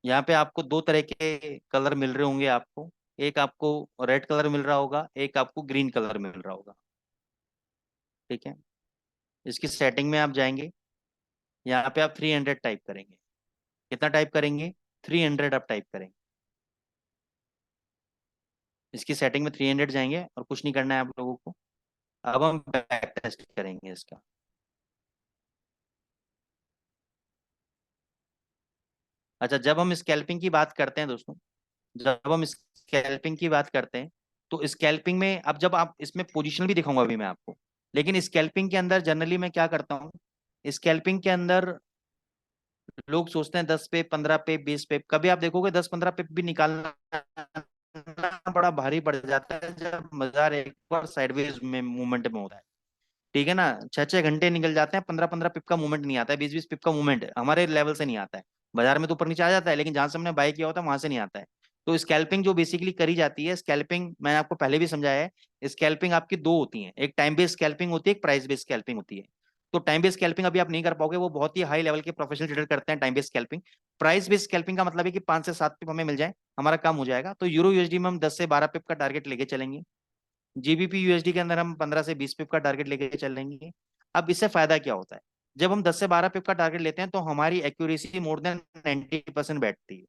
यहाँ पे आपको दो तरह के कलर मिल रहे होंगे आपको, एक आपको रेड कलर मिल रहा होगा, एक आपको ग्रीन कलर मिल रहा होगा। ठीक है, इसकी सेटिंग में आप जाएंगे, यहाँ पे आप 300 टाइप करेंगे। कितना टाइप करेंगे? 300 आप टाइप करेंगे। इसकी सेटिंग में 300 जाएंगे और कुछ नहीं करना है आप लोगों को। अब हम बैक टेस्ट करेंगे इसका। अच्छा, जब हम स्कैल्पिंग की बात करते हैं दोस्तों, जब हम स्कैल्पिंग की बात करते हैं, तो स्कैल्पिंग में अब जब आप इसमें पोजीशन भी दिखाऊंगा अभी मैं आपको, लेकिन स्कैल्पिंग के अंदर जनरली मैं क्या करता हूँ, स्कैल्पिंग के अंदर लोग सोचते हैं 10 पे 15 पे 20 पे, कभी आप देखोगे 10-15 पे भी निकालना बड़ा भारी पड़ जाता है जब बाजार एक बार साइडवेज में मूवमेंट में होता है। ठीक है ना, 6-6 घंटे निकल जाते हैं, 15-15 पिप का मूवमेंट नहीं आता है, 20-20 पिप का मूवमेंट हमारे लेवल से नहीं आता है। बाजार में तो ऊपर नीचे आ जाता है, लेकिन जहां से हमने बाय किया होता है वहां से नहीं आता है। तो स्कैल्पिंग जो बेसिकली करी जाती है, स्कैल्पिंग मैंने आपको पहले भी समझाया है, स्कैल्पिंग आपकी दो होती है, एक टाइम बेस्ड स्कैल्पिंग होती है, एक प्राइस बेस्ड स्कैल्पिंग होती है। तो टाइम बेस्ड स्कैल्पिंग अभी आप नहीं कर पाओगे, वो बहुत ही हाई लेवल के प्रोफेशनल ट्रेडर करते हैं time based scalping. Price based scalping का मतलब है कि 5 से 7 पिप हमें मिल जाए, हमारा काम हो जाएगा। तो यूरो यूएसडी में हम 10 से 12 पिप का टारगेट लेके चलेंगे, जीबीपी यूएसडी के अंदर हम 15 से 20 पिप का टारगेट लेके चलेंगे। अब इससे फायदा क्या होता है, जब हम 10 से 12 पिप का टारगेट लेते हैं तो हमारी एक्यूरेसी मोर देन 90% बैठती है।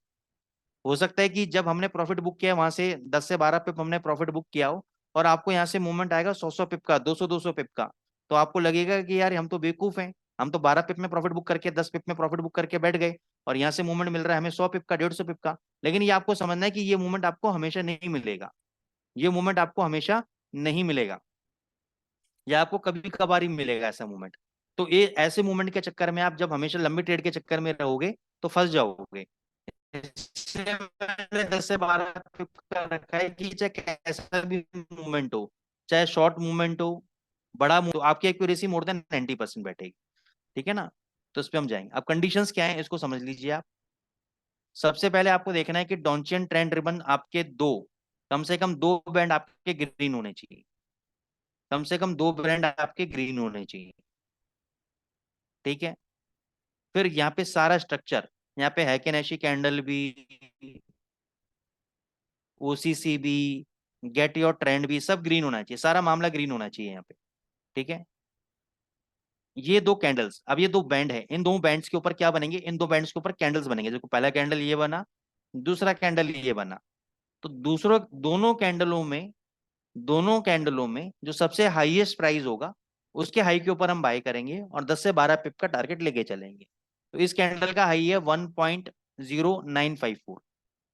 हो सकता है कि जब हमने प्रॉफिट बुक किया वहां से 10 से 12 पिप हमने प्रॉफिट बुक किया हो, और आपको यहाँ से मूवमेंट आएगा 100-100 पिप का, 200-200 पिप का, तो आपको लगेगा कि यार हम तो बेवकूफ हैं, हम तो 12 पिप में प्रॉफिट बुक करके 10 पिप में प्रॉफिट बुक करके बैठ गए, और यहाँ से मूवमेंट मिल रहा है हमें 100 पिप का, 150 पिप का। लेकिन ये आपको समझना है कि ये मूवमेंट आपको हमेशा नहीं मिलेगा, ये मूवमेंट आपको हमेशा नहीं मिलेगा, या आपको कभी कभार ही मिलेगा ऐसा मूवमेंट। तो ये ऐसे मूवमेंट के चक्कर में आप जब हमेशा लंबी ट्रेड के चक्कर में रहोगे तो फंस जाओगे। इसलिए मैंने 10 से 12 का रखा है कि चाहे कैसा भी मूवमेंट हो, चाहे शॉर्ट मूवमेंट हो, बड़ा तो आपकी एक्यूरेसी मोर देन 90% बैठेगी। ठीक है ना। तो इस पे हम जाएंगे। अब कंडीशंस क्या है इसको समझ लीजिए आप। सबसे पहले आपको देखना है कि डॉन्चियन ट्रेंड रिबन आपके दो, कम से कम दो बैंड आपके ग्रीन होने चाहिए, कम से कम दो बैंड आपके ग्रीन होने चाहिए। ठीक है। फिर यहाँ पे सारा स्ट्रक्चर, यहाँ पे हैकेनेशी कैंडल भी, ओसीसी भी, गेट योर ट्रेंड भी, सब ग्रीन होना चाहिए, सारा मामला ग्रीन होना चाहिए यहाँ पे। ठीक है। ये दो कैंडल्स, अब ये दो बैंड है, इन दो बैंड्स के ऊपर क्या बनेंगे, इन दो बैंड्स के ऊपर कैंडल्स बनेंगे। देखो पहला कैंडल ये बना, दूसरा कैंडल ये बना, तो दूसरों दोनों कैंडलों में जो सबसे हाईएस्ट प्राइस होगा उसके हाई के ऊपर हम बाय करेंगे और 10 से 12 पिप का टारगेट लेके चलेंगे। तो इस कैंडल का हाई है 1.0954,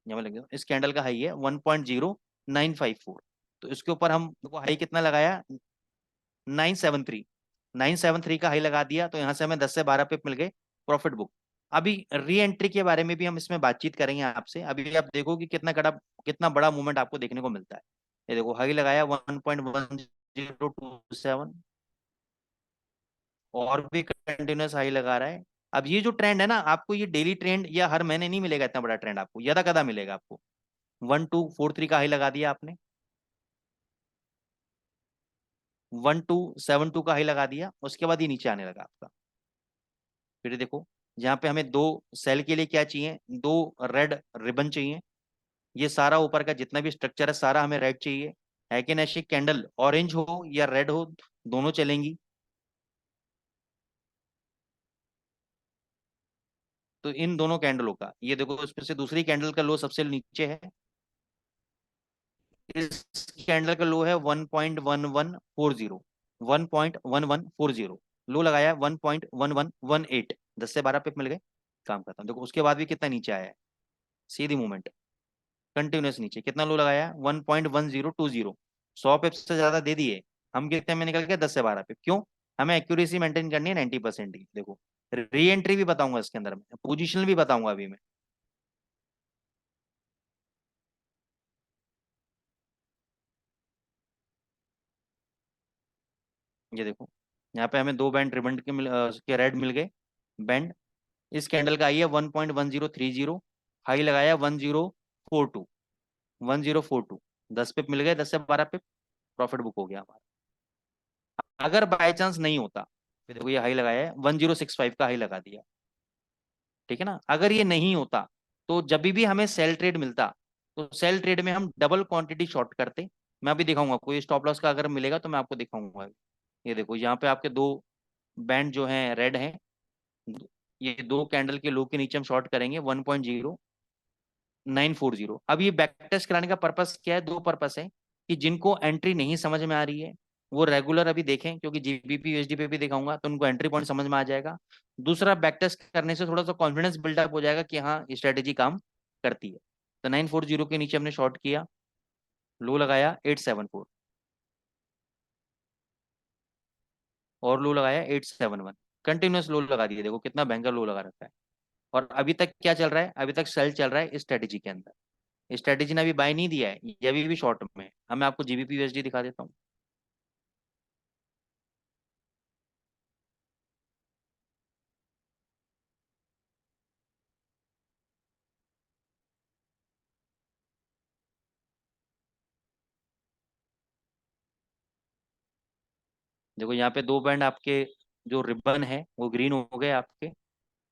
यहाँ पे इस कैंडल का हाई है 1.0954। तो इसके ऊपर हम देखो हाई कितना लगाया, 973, 973 का हाई लगा दिया, तो यहाँ से हमें 10 से 12 पिप मिल गए प्रॉफिट बुक। अभी री एंट्री के बारे में भी हम इसमें बातचीत करेंगे आपसे। अभी आप देखो कि कितना बड़ा मूवमेंट आपको देखने को मिलता है। ये देखो हाई लगाया 1.1027, और भी कंटिन्यूस हाई लगा रहा है। अब ये जो ट्रेंड है ना, आपको ये डेली ट्रेंड या हर महीने नहीं मिलेगा, इतना बड़ा ट्रेंड आपको यदा कदा मिलेगा। आपको 1243 का हाई लगा दिया आपने, 1272 का हाई लगा दिया, उसके बाद ये नीचे आने लगा आपका। फिर देखो यहाँ पे हमें दो सेल के लिए क्या चाहिए, दो रेड रिबन चाहिए। ये सारा ऊपर का जितना भी स्ट्रक्चर है सारा हमें रेड चाहिए। है कि नहीं, कैंडल ऑरेंज हो या रेड हो, दोनों चलेंगी। तो इन दोनों कैंडलों का ये देखो, इसमें से दूसरी कैंडल का लो सबसे नीचे है, इस कैंडल का लो है 1.1140, 1.1140 लो लगाया, 1.1118, 10 से 12 पिप मिल गए, काम करता हूँ। देखो उसके बाद भी कितना नीचे आया है, सीधी मूवमेंट कंटिन्यूस नीचे, कितना लो लगाया 1.1020, 100 पिप से ज्यादा दे दिए, हम कितने में निकल गए 10 से 12 पिप। क्यों, हमें एक्यूरेसी मेंटेन करनी है 90% की। देखो री एंट्री भी बताऊंगा इसके अंदर, मैं पोजिशन भी बताऊंगा अभी मैं। ये देखो यहाँ पे हमें दो बैंड रिबन के रेड मिल गए बैंड। इस कैंडल का आई है 1.1030, हाई लगाया 1042, 1042, 10 पिप मिल गए, 10 से 12 पिप प्रॉफिट बुक हो गया हमारा। अगर बाय चांस नहीं होता, फिर देखो ये हाई लगाया है 1065 का हाई लगा दिया। ठीक है ना। अगर ये नहीं होता तो जब भी हमें सेल ट्रेड मिलता, तो सेल ट्रेड में हम डबल क्वांटिटी शॉर्ट करते। मैं अभी दिखाऊंगा, कोई स्टॉप लॉस का अगर मिलेगा तो मैं आपको दिखाऊंगा। ये देखो यहाँ पे आपके दो बैंड जो हैं रेड हैं, ये दो कैंडल के लो के नीचे हम शॉर्ट करेंगे 1.0940। अब ये बैक टेस्ट कराने का पर्पस क्या है, दो पर्पस है, कि जिनको एंट्री नहीं समझ में आ रही है वो रेगुलर अभी देखें, क्योंकि जीबीपी यूएसडी पे भी दिखाऊंगा तो उनको एंट्री पॉइंट समझ में आ जाएगा। दूसरा, बैक टेस्ट करने से थोड़ा सा कॉन्फिडेंस बिल्डअप हो जाएगा कि हाँ स्ट्रेटेजी काम करती है। तो 940 के नीचे हमने शॉर्ट किया, लो लगाया 874, और लो लगाया 871, कंटिन्यूस लो लगा दिया। देखो कितना भयंकर लो लगा रखा है। और अभी तक क्या चल रहा है, अभी तक सेल चल रहा है इस स्ट्रेटेजी के अंदर। स्ट्रेटेजी ने अभी बाय नहीं दिया है, ये अभी भी शॉर्ट में है। अब मैं आपको जीबीपी यूएसडी दिखा देता हूँ। देखो यहाँ पे दो बैंड आपके जो रिबन है वो ग्रीन हो गए आपके।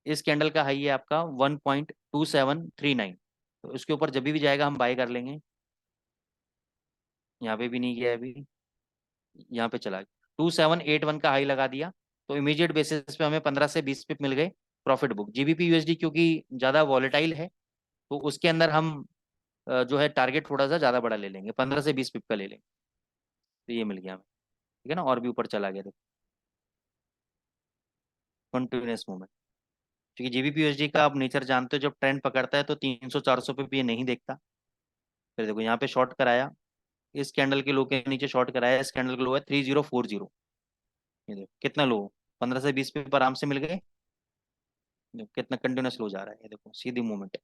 इस कैंडल का हाई है आपका 1.2739, तो इसके ऊपर जब भी जाएगा हम बाय कर लेंगे। यहाँ पे भी नहीं गया अभी, यहाँ पे चला गया 2781 का हाई लगा दिया, तो इमीडिएट बेसिस पे हमें 15 से 20 पिप मिल गए प्रॉफिट बुक। जीबीपी यूएसडी क्योंकि ज़्यादा वॉलेटाइल है, तो उसके अंदर हम जो है टारगेट थोड़ा सा ज़्यादा बड़ा ले लेंगे, 15 से 20 पिप का ले लेंगे। तो ये मिल गया हमें, ठीक है ना, और भी ऊपर चला गया, देखो कंटिन्यूस मूवमेंट। क्योंकि जीबीपी यूएसडी का आप नेचर जानते हो, जब ट्रेंड पकड़ता है तो 300 400 पे भी ये नहीं देखता। फिर देखो यहाँ पे शॉर्ट कराया, इस कैंडल के लो के नीचे शॉर्ट कराया, इस कैंडल का लो है 3040। ये देखो कितना लो, 15 से 20 पे आराम से मिल गए। देखो कितना कंटिन्यूस लो जा रहा है, ये देखो सीधी मूवमेंट,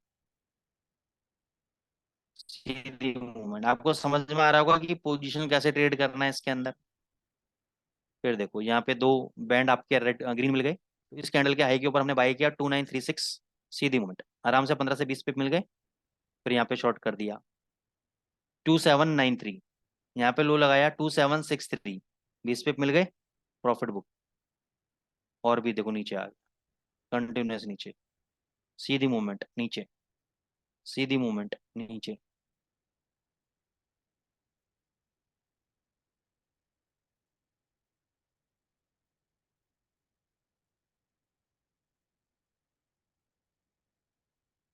सीधी मूवमेंट। आपको समझ में आ रहा होगा कि पोजीशन कैसे ट्रेड करना है इसके अंदर। फिर देखो यहाँ पे दो बैंड आपके रेड ग्रीन मिल गए, तो इस कैंडल के हाई के ऊपर हमने बाई किया 2936, सीधी मूवमेंट, आराम से 15 से 20 पे मिल गए। फिर यहाँ पे शॉर्ट कर दिया 2793, यहाँ पे लो लगाया 2763, 20 पे मिल गए, प्रॉफिट बुक। और भी देखो नीचे आ गया, कंटिन्यूस नीचे, सीधी मूवमेंट नीचे, सीधी मूवमेंट नीचे।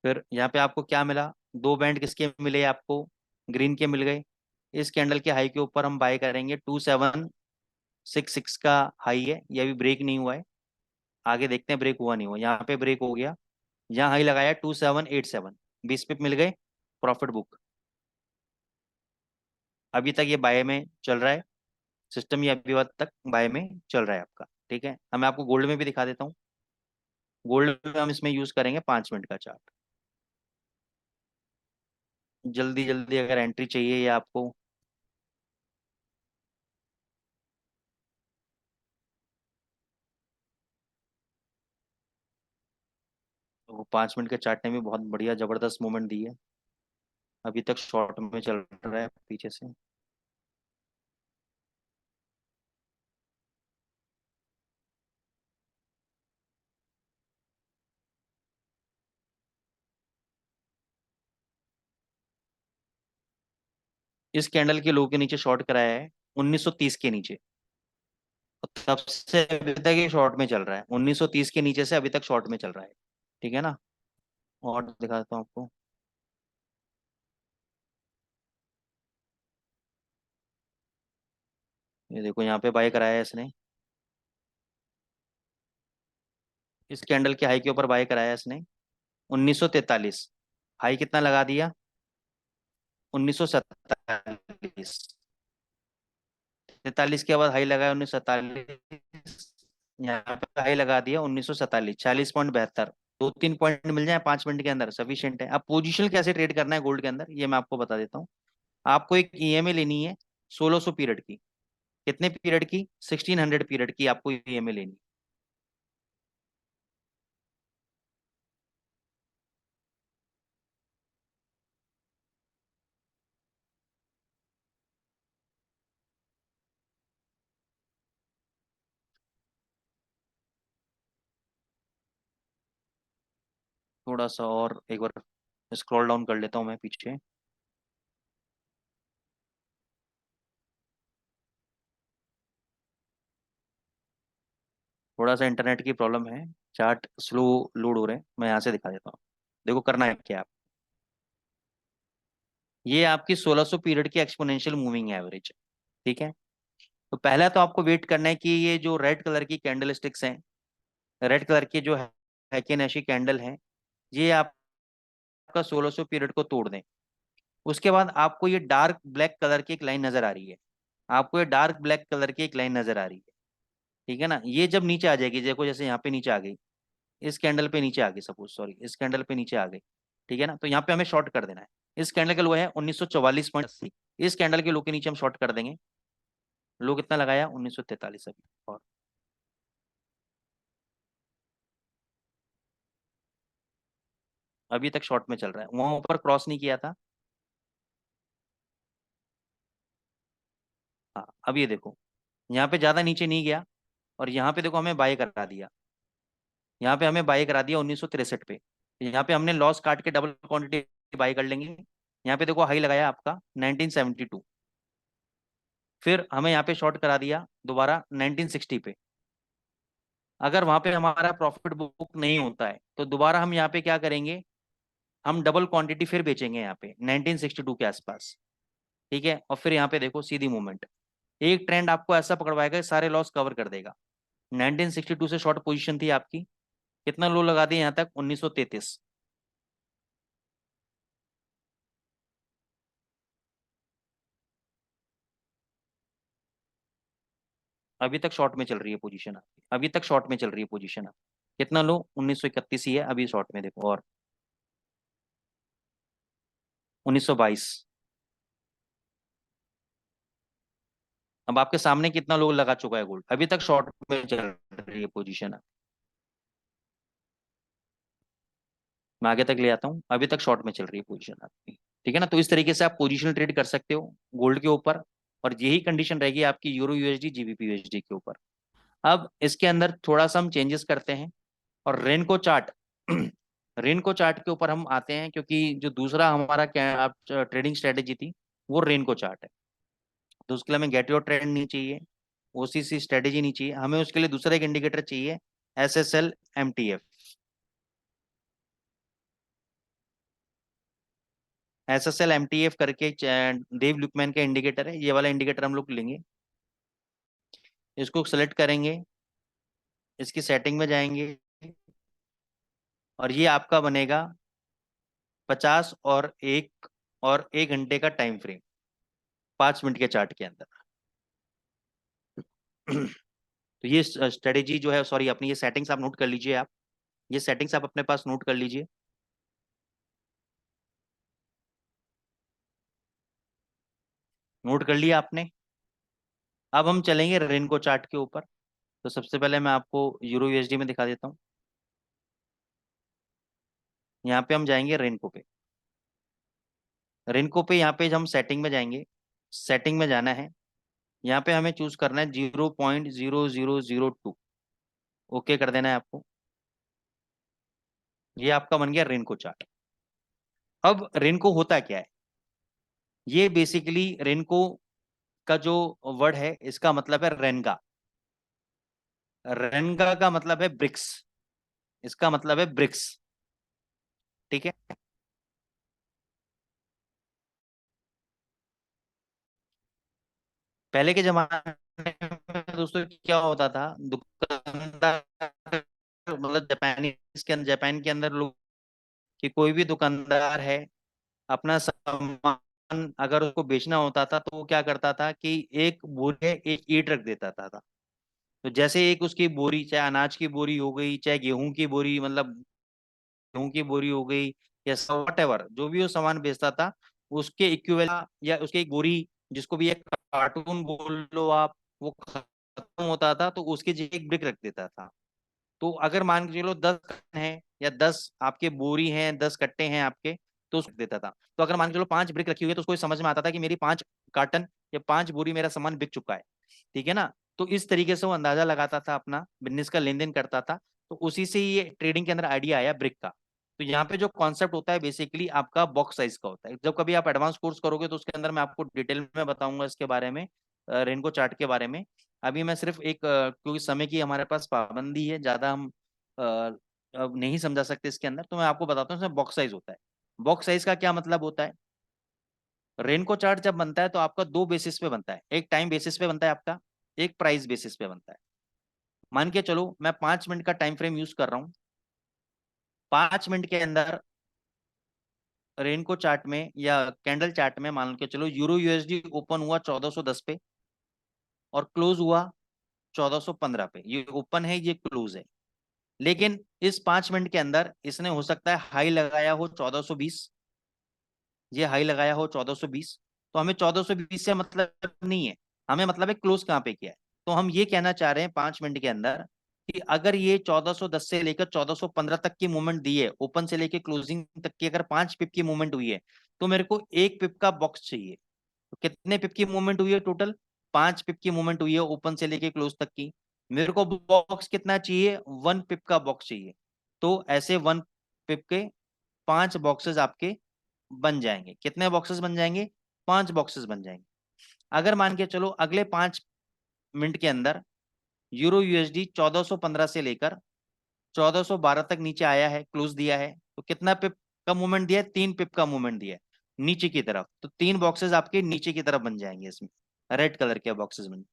फिर यहाँ पे आपको क्या मिला, दो बैंड किसके मिले आपको, ग्रीन के मिल गए। इस कैंडल के हाई के ऊपर हम बाय करेंगे, 2766 का हाई है, ये अभी ब्रेक नहीं हुआ है, आगे देखते हैं ब्रेक हुआ नहीं हुआ। यहाँ पे ब्रेक हो गया, यहाँ हाई लगाया 2787, 20 पे मिल गए, प्रॉफिट बुक। अभी तक ये बाय में चल रहा है, सिस्टम ये अभी तक बाय में चल रहा है आपका, ठीक है। अब मैं आपको गोल्ड में भी दिखा देता हूँ। गोल्ड में हम इसमें यूज करेंगे 5 मिनट का चार्ट। जल्दी जल्दी अगर एंट्री चाहिए या आपको, तो वो 5 मिनट के चार्ट ने भी बहुत बढ़िया जबरदस्त मूवमेंट दी है। अभी तक शॉर्ट में चल रहा है पीछे से। इस कैंडल के लो के नीचे शॉर्ट कराया है 1930 के नीचे, और तब से अभी तक ये शॉर्ट में चल रहा है, 1930 के नीचे से अभी तक शॉर्ट में चल रहा है, ठीक है ना। और दिखाता हूँ आपको, ये देखो यहाँ पे बाय कराया है इसने, इस कैंडल के हाई के ऊपर बाय कराया है इसने 1943, हाई कितना लगा दिया, 1947, 43 के बाद हाई लगाया 1947, यहाँ पे हाई लगा दिया 1947, 40.72, 2-3 पॉइंट मिल जाए 5 मिनट के अंदर सफिशियंट है। अब पोजीशन कैसे ट्रेड करना है गोल्ड के अंदर, ये मैं आपको बता देता हूँ। आपको एक ईएमए लेनी है 1600 पीरियड की, कितने पीरियड की, 1600 पीरियड की आपको ईएमए लेनी है। थोड़ा सा और एक बार स्क्रॉल डाउन कर लेता हूँ मैं पीछे। थोड़ा सा इंटरनेट की प्रॉब्लम है, चार्ट स्लो लोड हो रहे हैं, मैं यहाँ से दिखा देता हूँ। देखो करना है क्या, ये आपकी 1600 पीरियड की एक्सपोनेंशियल मूविंग एवरेज, ठीक है। तो पहला तो आपको वेट करना है कि ये जो रेड कलर की कैंडल स्टिक्स हैं, रेड कलर की जो हैकेनेशी कैंडल है, ये आपका 1600 पीरियड को तोड़ दें। उसके बाद आपको ये डार्क ब्लैक कलर की एक लाइन नजर आ रही है, आपको ये डार्क ब्लैक कलर की एक लाइन नजर आ रही है, ठीक है ना। ये जब नीचे आ जाएगी, देखो जैसे यहाँ पे नीचे आ गई, इस कैंडल पे नीचे आ गई, सपोज सॉरी इस कैंडल पे नीचे आ गई, ठीक है ना, तो यहाँ पे हमें शॉर्ट कर देना है। इस कैंडल का लो है 1944.80, इस कैंडल के लो के नीचे हम शॉर्ट कर देंगे। लो कितना लगाया, 1943 अभी, और अभी तक शॉर्ट में चल रहा है, वहां ऊपर क्रॉस नहीं किया था। हाँ अब ये देखो, यहाँ पे ज्यादा नीचे नहीं गया, और यहाँ पे देखो हमें बाय करा दिया, यहाँ पे हमें बाय करा दिया 1963 पे। यहाँ पे हमने लॉस काट के डबल क्वांटिटी बाय कर लेंगे। यहाँ पे देखो हाई लगाया आपका 1972, फिर हमें यहाँ पे शॉर्ट करा दिया दोबारा 1960 पे। अगर वहां पे हमारा प्रॉफिट बुक नहीं होता है तो दोबारा हम यहाँ पे क्या करेंगे, हम डबल क्वांटिटी फिर बेचेंगे यहाँ पे 1962 के आसपास, ठीक है। और फिर यहाँ पे देखो सीधी मूवमेंट, एक ट्रेंड आपको ऐसा पकड़वाएगा कि सारे लॉस कवर कर देगा। 1962 से शॉर्ट पोजीशन थी आपकी, कितना लो लगा दिया यहाँ तक, 1933। अभी तक शॉर्ट में चल रही है पोजीशन आपकी, अभी तक शॉर्ट में चल रही है पोजीशन आपकी। कितना लो, 1931 ही है अभी शॉर्ट में, देखो। और 1922। अब आपके सामने कितना लोग लगा चुका है गोल्ड, अभी तक शॉर्ट में चल रही है पोजीशन। मैं आगे तक ले आता हूँ, अभी तक शॉर्ट में चल रही है पोजीशन आपकी। ठीक है ना, तो इस तरीके से आप पोजिशनल ट्रेड कर सकते हो गोल्ड के ऊपर। और यही कंडीशन रहेगी आपकी यूरो यूएसडी जीबीपी यूएसडी के ऊपर। अब इसके अंदर थोड़ा सा हम चेंजेस करते हैं, और रेनको चार्ट रेनको चार्ट के ऊपर हम आते हैं, क्योंकि जो दूसरा हमारा क्या ट्रेडिंग स्ट्रेटेजी थी वो रेनको चार्ट है। तो उसके लिए हमें गेट योर ट्रेंड नहीं चाहिए, ओसीसी स्ट्रेटेजी नहीं चाहिए, हमें उसके लिए दूसरा एक इंडिकेटर चाहिए, SSL MTF। SSL MTF करके देव लुकमैन का इंडिकेटर है, ये वाला इंडिकेटर हम लोग लेंगे। इसको सेलेक्ट करेंगे, इसकी सेटिंग में जाएंगे, और ये आपका बनेगा 50 और एक घंटे का टाइम फ्रेम, 5 मिनट के चार्ट के अंदर। तो ये स्ट्रेटेजी जो है, सॉरी, अपनी ये सेटिंग्स आप नोट कर लीजिए। आप ये सेटिंग्स आप अपने पास नोट कर लीजिए। नोट कर लिया आपने। अब हम चलेंगे रेनको चार्ट के ऊपर। तो सबसे पहले मैं आपको यूरो यूएसडी में दिखा देता हूँ। यहाँ पे हम जाएंगे रेनको पे। रेनको पे यहाँ पे हम सेटिंग में जाएंगे, सेटिंग में जाना है। यहाँ पे हमें चूज करना है 0.0002। ओके कर देना है आपको। ये आपका बन गया रेनको चार्ट। अब रेनको होता क्या है, ये बेसिकली रेनको का जो वर्ड है इसका मतलब है रेनगा। रेनगा का मतलब है ब्रिक्स, इसका मतलब है ब्रिक्स। ठीक है। पहले के जमाने में दोस्तों क्या होता था, दुकानदार, मतलब जापान के अंदर लोग, कि कोई भी दुकानदार है, अपना सामान अगर उसको बेचना होता था तो वो क्या करता था कि एक बोरे एक ईंट रख देता था। तो जैसे एक उसकी बोरी, चाहे अनाज की बोरी हो गई, चाहे गेहूं की बोरी, मतलब गेहूं की बोरी हो गई, या वट एवर जो भी वो सामान बेचता था, उसके इक्विवेलेंट या उसकी एक बोरी, जिसको भी एक कार्टून बोल लो आप, वो खत्म होता था तो उसकी जगह एक ब्रिक रख देता था। तो अगर मान के चलो 10 है, या 10 बोरी हैं, 10 कट्टे हैं आपके, तो उसको देता था। तो अगर मान के चलो 5 ब्रिक रखी हुई है, तो उसको समझ में आता था कि मेरी 5 कार्टन या 5 बोरी मेरा सामान बिक चुका है। ठीक है ना। तो इस तरीके से वो अंदाजा लगाता था, अपना बिजनेस का लेन देन करता था। तो उसी से ये ट्रेडिंग के अंदर आइडिया आया ब्रिक का। तो यहाँ पे जो कॉन्सेप्ट होता है बेसिकली आपका बॉक्स साइज का होता है। जब कभी आप एडवांस कोर्स करोगे तो उसके अंदर मैं आपको डिटेल में बताऊंगा इसके बारे में, रेनको चार्ट के बारे में। अभी मैं सिर्फ एक क्योंकि समय की हमारे पास पाबंदी है, ज्यादा हम अब नहीं समझा सकते इसके अंदर, तो मैं आपको बताता हूँ इसमें बॉक्स साइज होता है। बॉक्स साइज का क्या मतलब होता है, रेनको चार्ट जब बनता है तो आपका दो बेसिस पे बनता है, एक टाइम बेसिस पे बनता है आपका, एक प्राइस बेसिस पे बनता है। मान के चलो मैं 5 मिनट का टाइम फ्रेम यूज कर रहा हूँ। 5 मिनट के अंदर रेनको चार्ट में या कैंडल चार्ट में मान के चलो यूरो यूएसडी ओपन हुआ 1410 पे, और क्लोज हुआ 1415 पे। ये ओपन है, ये क्लोज है। लेकिन इस 5 मिनट के अंदर इसने हो सकता है हाई लगाया हो 1420, ये हाई लगाया हो 1420। तो हमें 1420 से मतलब नहीं है, हमें मतलब है क्लोज कहाँ पे किया है। तो हम ये कहना चाह रहे हैं 5 मिनट के अंदर कि अगर ये 1410 से लेकर 1415 तक की मूवमेंट दी है, ओपन से लेकर क्लोजिंग तक की अगर 5 पिप की मूवमेंट हुई है, तो मेरे को 1 पिप का बॉक्स चाहिए। तो कितने पिप की मूवमेंट हुई है टोटल, 5 पिप की मूवमेंट हुई है ओपन से लेके क्लोज तक की। मेरे को बॉक्स कितना चाहिए, 1 पिप का बॉक्स चाहिए। तो ऐसे 1 पिप के 5 बॉक्सेस आपके बन जाएंगे। कितने बॉक्सेस बन जाएंगे, 5 बॉक्सेस बन जाएंगे। अगर मान के चलो अगले 5 मिनट के अंदर यूरो यूएसडी 1415 से लेकर 1412 तक नीचे आया है, क्लोज दिया है, तो कितना पिप का मूवमेंट दिया है, 3 पिप का मूवमेंट दिया है नीचे की तरफ। तो 3 बॉक्सेस आपके नीचे की तरफ बन जाएंगे इसमें। रेड कलर के बॉक्सेस में। तो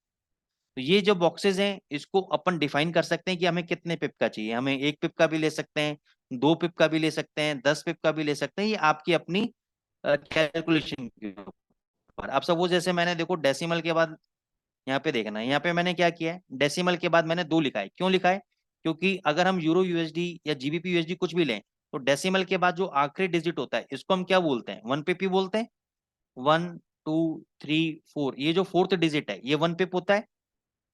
ये जो बॉक्सेस हैं इसको अपन डिफाइन कर सकते हैं कि हमें कितने पिप का चाहिए। हमें 1 पिप का भी ले सकते हैं, 2 पिप का भी ले सकते हैं, 10 पिप का भी ले सकते हैं, ये आपकी अपनी कैलकुलेशन के ऊपर। अब सपोज जैसे मैंने देखो डेसिमल के बाद, यहाँ पे देखना है, यहाँ पे मैंने क्या किया है, डेसिमल के बाद मैंने 2 लिखा है। क्यों लिखा है? क्योंकि अगर हम यूरो यूएसडी या जीबीपी यूएसडी कुछ भी लें, तो डेसिमल के बाद जो आखिरी डिजिट होता है इसको हम क्या बोलते हैं? 1 पिप ही बोलते हैं। 1 2 3 4, ये जो फोर्थ डिजिट है ये 1 पिप होता है।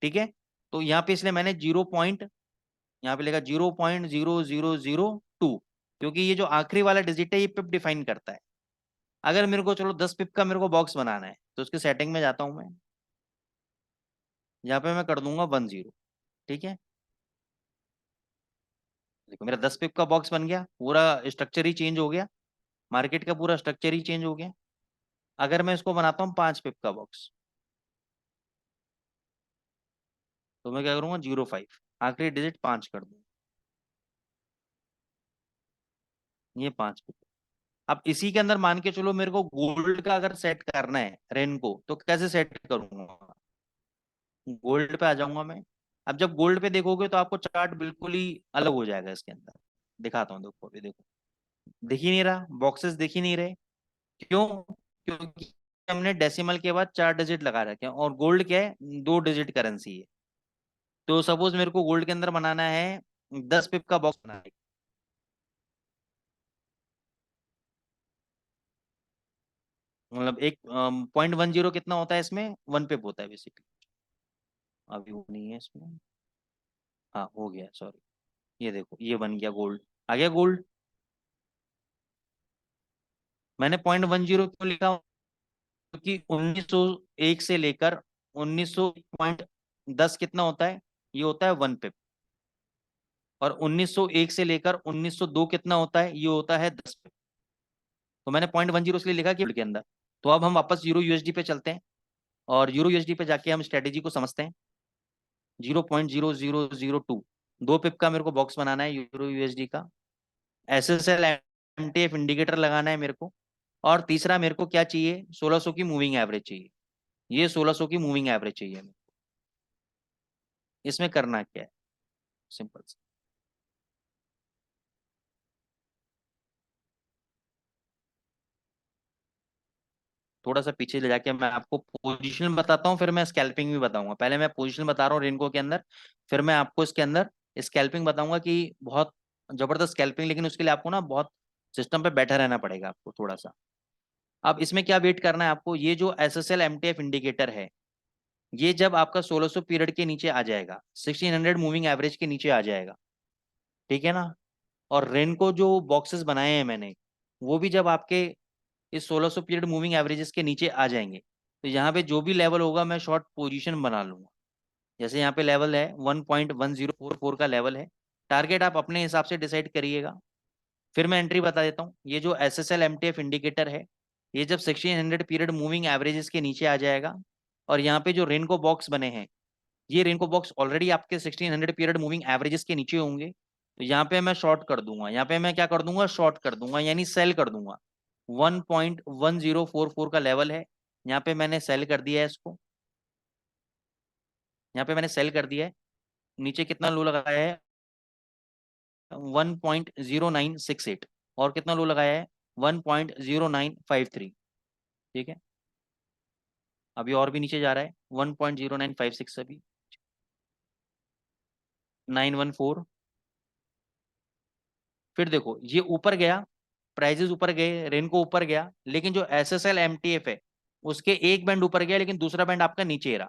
ठीक है। तो यहाँ पे इसलिए मैंने 0 पॉइंट, यहाँ पे लिखा 0.0002, क्योंकि ये जो आखिरी वाला डिजिट है ये पिप डिफाइन करता है। अगर मेरे को चलो 10 पिप का मेरे को बॉक्स बनाना है, तो उसके सेटिंग में जाता हूं मैं, यहाँ पे मैं कर दूंगा 10। ठीक है। देखो मेरा 10 पिप का बॉक्स बन गया, पूरा स्ट्रक्चर ही चेंज हो गया, मार्केट का पूरा स्ट्रक्चर ही चेंज हो गया। अगर मैं इसको बनाता हूँ 5 पिप का बॉक्स, तो मैं क्या करूंगा? 0.5, आखिरी डिजिट 5 कर दूंगा, ये 5 पिप। अब इसी के अंदर मान के चलो मेरे को गोल्ड का अगर सेट करना है रेन को, तो कैसे सेट करूंगा? गोल्ड पे आ जाऊंगा मैं। अब जब गोल्ड पे देखोगे तो आपको चार्ट बिल्कुल ही अलग हो जाएगा इसके अंदर। दिखाता हूँ, देखो अभी देखो, दिख ही नहीं रहा, बॉक्सेस दिख ही नहीं रहे। क्यों? क्योंकि हमने डेसिमल के बाद 4 डिजिट लगा रखे हैं, और गोल्ड क्या है? 2 डिजिट करेंसी है। तो सपोज मेरे को गोल्ड के अंदर बनाना है 10 पिप का बॉक्स बनाना है। मतलब एक 0.10 कितना होता है इसमें? 1 पिप होता है बेसिकली। अभी वो नहीं है इसमें। हाँ हो गया, सॉरी। ये देखो ये बन गया गोल्ड, आ गया गोल्ड। मैंने 0.10 क्यों लिखा? क्योंकि 1901 से लेकर 1900.10 कितना होता है? ये होता है 1 पिप। और 1901 से लेकर 1902 कितना होता है? ये होता है 10 पिप। तो मैंने 0.10 इसलिए लिखा कि के अंदर। तो अब हम वापस यूरो यूएसडी पे चलते हैं, और यूरो यूएसडी पे जाके हम स्ट्रेटेजी को समझते हैं। 0.0002, 2 पिप का मेरे को बॉक्स बनाना है यूरो यूएसडी का। एसएसएल एमटीएफ इंडिकेटर लगाना है मेरे को। और तीसरा मेरे को क्या चाहिए? 1600 की मूविंग एवरेज चाहिए। ये 1600 की मूविंग एवरेज चाहिए हमें। इसमें करना क्या है? सिंपल। थोड़ा सा पीछे ले जाके मैं आपको पोजीशन बताता हूँ, फिर मैं स्कैल्पिंग भी बताऊंगा। पहले मैं पोजीशन बता रहा हूँ रेनको के अंदर, फिर मैं आपको इसके अंदर स्कैल्पिंग बताऊंगा कि बहुत जबरदस्त स्कैल्पिंग, लेकिन उसके लिए आपको ना बहुत सिस्टम पे बैठा रहना पड़ेगा आपको थोड़ा सा। अब इसमें क्या वेट करना है आपको? ये जो S S L M T F indicator है, ये जब आपका 1600 पीरियड के नीचे आ जाएगा, 1600 मूविंग एवरेज के नीचे आ जाएगा, ठीक है ना? और रेनको जो बॉक्सेस बनाए हैं मैंने, वो भी जब आपके इस 1600 पीरियड मूविंग एवरेजेस के नीचे आ जाएंगे, तो यहाँ पे जो भी लेवल होगा मैं शॉर्ट पोजीशन बना लूंगा। जैसे यहाँ पे लेवल है 1.1044 का लेवल है, टारगेट आप अपने हिसाब से डिसाइड करिएगा। फिर मैं एंट्री बता देता हूँ। ये जो S S L M T F indicator है, ये जब 1600 पीरियड मूविंग एवरेजेस के नीचे आ जाएगा, और यहाँ पे जो रेनको बॉक्स बने हैं, ये रेनको बॉक्स ऑलरेडी आपके 1600 पीरियड मूविंग एवरेजेस के नीचे होंगे, तो यहाँ पे मैं शॉर्ट कर दूंगा। यहाँ पे मैं क्या कर दूंगा? शॉर्ट कर दूंगा, यानी सेल कर दूंगा। 1.1044 का लेवल है, यहाँ पे मैंने सेल कर दिया है इसको। यहाँ पे मैंने सेल कर दिया है। नीचे कितना लो लगाया है? 1.0968। और कितना लो लगाया है? 1.0953। ठीक है। अभी और भी नीचे जा रहा है, 1.0956, अभी 914। फिर देखो ये ऊपर गया, प्राइजेस ऊपर गए, रेनको ऊपर गया, लेकिन जो S S L M T F है उसके एक बैंड ऊपर गया, लेकिन दूसरा बैंड आपका नीचे रहा।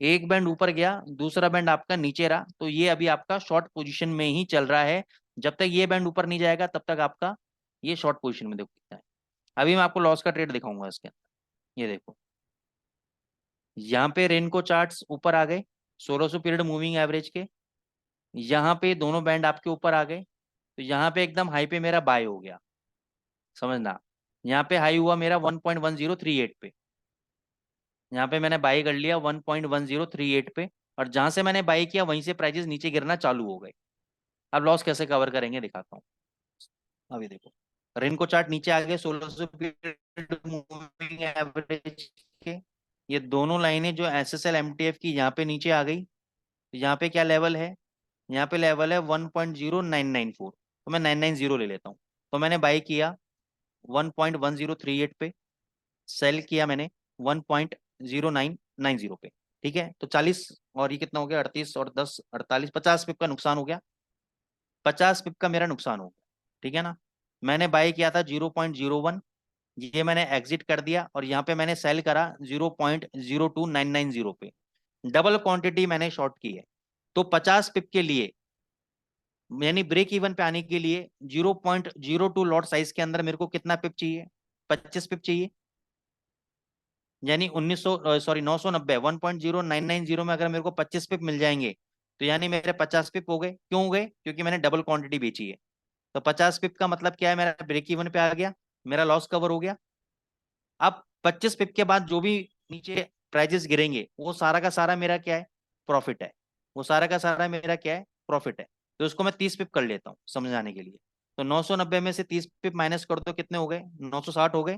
एक बैंड ऊपर गया, दूसरा बैंड आपका नीचे रहा, तो ये अभी आपका शॉर्ट पोजीशन में ही चल रहा है। जब तक ये बैंड ऊपर नहीं जाएगा तब तक आपका ये शॉर्ट पोजीशन में देखो कितना है। अभी मैं आपको लॉस का ट्रेड दिखाऊंगा इसके अंदर। ये देखो, यहाँ पे रेनको चार्ट्स ऊपर आ गए 1600 पीरियड मूविंग एवरेज के, यहाँ पे दोनों बैंड आपके ऊपर आ गए, तो यहाँ पे एकदम हाई पे मेरा बाय हो गया, समझना। यहाँ पे हाई हुआ मेरा 1.1038 पे, यहाँ पे मैंने बाई कर लिया 1.1038 पे, और जहां से मैंने बाई किया वहीं से प्राइजेस नीचे गिरना चालू हो गए। अब लॉस कैसे कवर करेंगे दिखाता हूँ। अभी देखो, रेनको चार्ट नीचे आ गए 1600 मूविंग एवरेज के, ये दोनों लाइनें जो SSL MTF की यहाँ पे नीचे आ गई, तो यहाँ पे क्या लेवल है, यहाँ पे लेवल है 1.0994, तो मैं 990 ले लेता हूँ। तो मैंने बाई किया 1.1038 पे, सेल किया मैंने 1.0990 पे। ठीक है, तो 40 और ये कितना हो गया, 38 और 10 48, 50 पिप का नुकसान हो गया, 50 पिप का मेरा नुकसान हो गया। ठीक है ना, मैंने बाई किया था 0.01, ये मैंने एग्जिट कर दिया और यहाँ पे मैंने सेल करा 0.02990 पे, डबल क्वांटिटी मैंने शॉर्ट की है। तो 50 पिप के लिए, यानी ब्रेक इवन पे आने के लिए 0.02 लॉट साइज के अंदर मेरे को कितना पिप चाहिए, 25 पिप चाहिए। यानी 990, 1.0990 में अगर मेरे को 25 पिप मिल जाएंगे, तो यानी मेरे 50 पिप हो गए। क्यों हो गए, क्योंकि मैंने डबल क्वांटिटी बेची है। तो 50 पिप का मतलब क्या है, मेरा ब्रेक इवन पे आ गया, मेरा लॉस कवर हो गया। अब 25 पिप के बाद जो भी नीचे प्राइजेस गिरेंगे, वो सारा का सारा मेरा क्या है, प्रॉफिट है। वो सारा का सारा मेरा क्या है, प्रॉफिट है। तो उसको मैं 30 पिप कर लेता हूँ समझाने के लिए। तो 990 में से 30 पिप माइनस कर दो, कितने हो गए, 960 हो गए।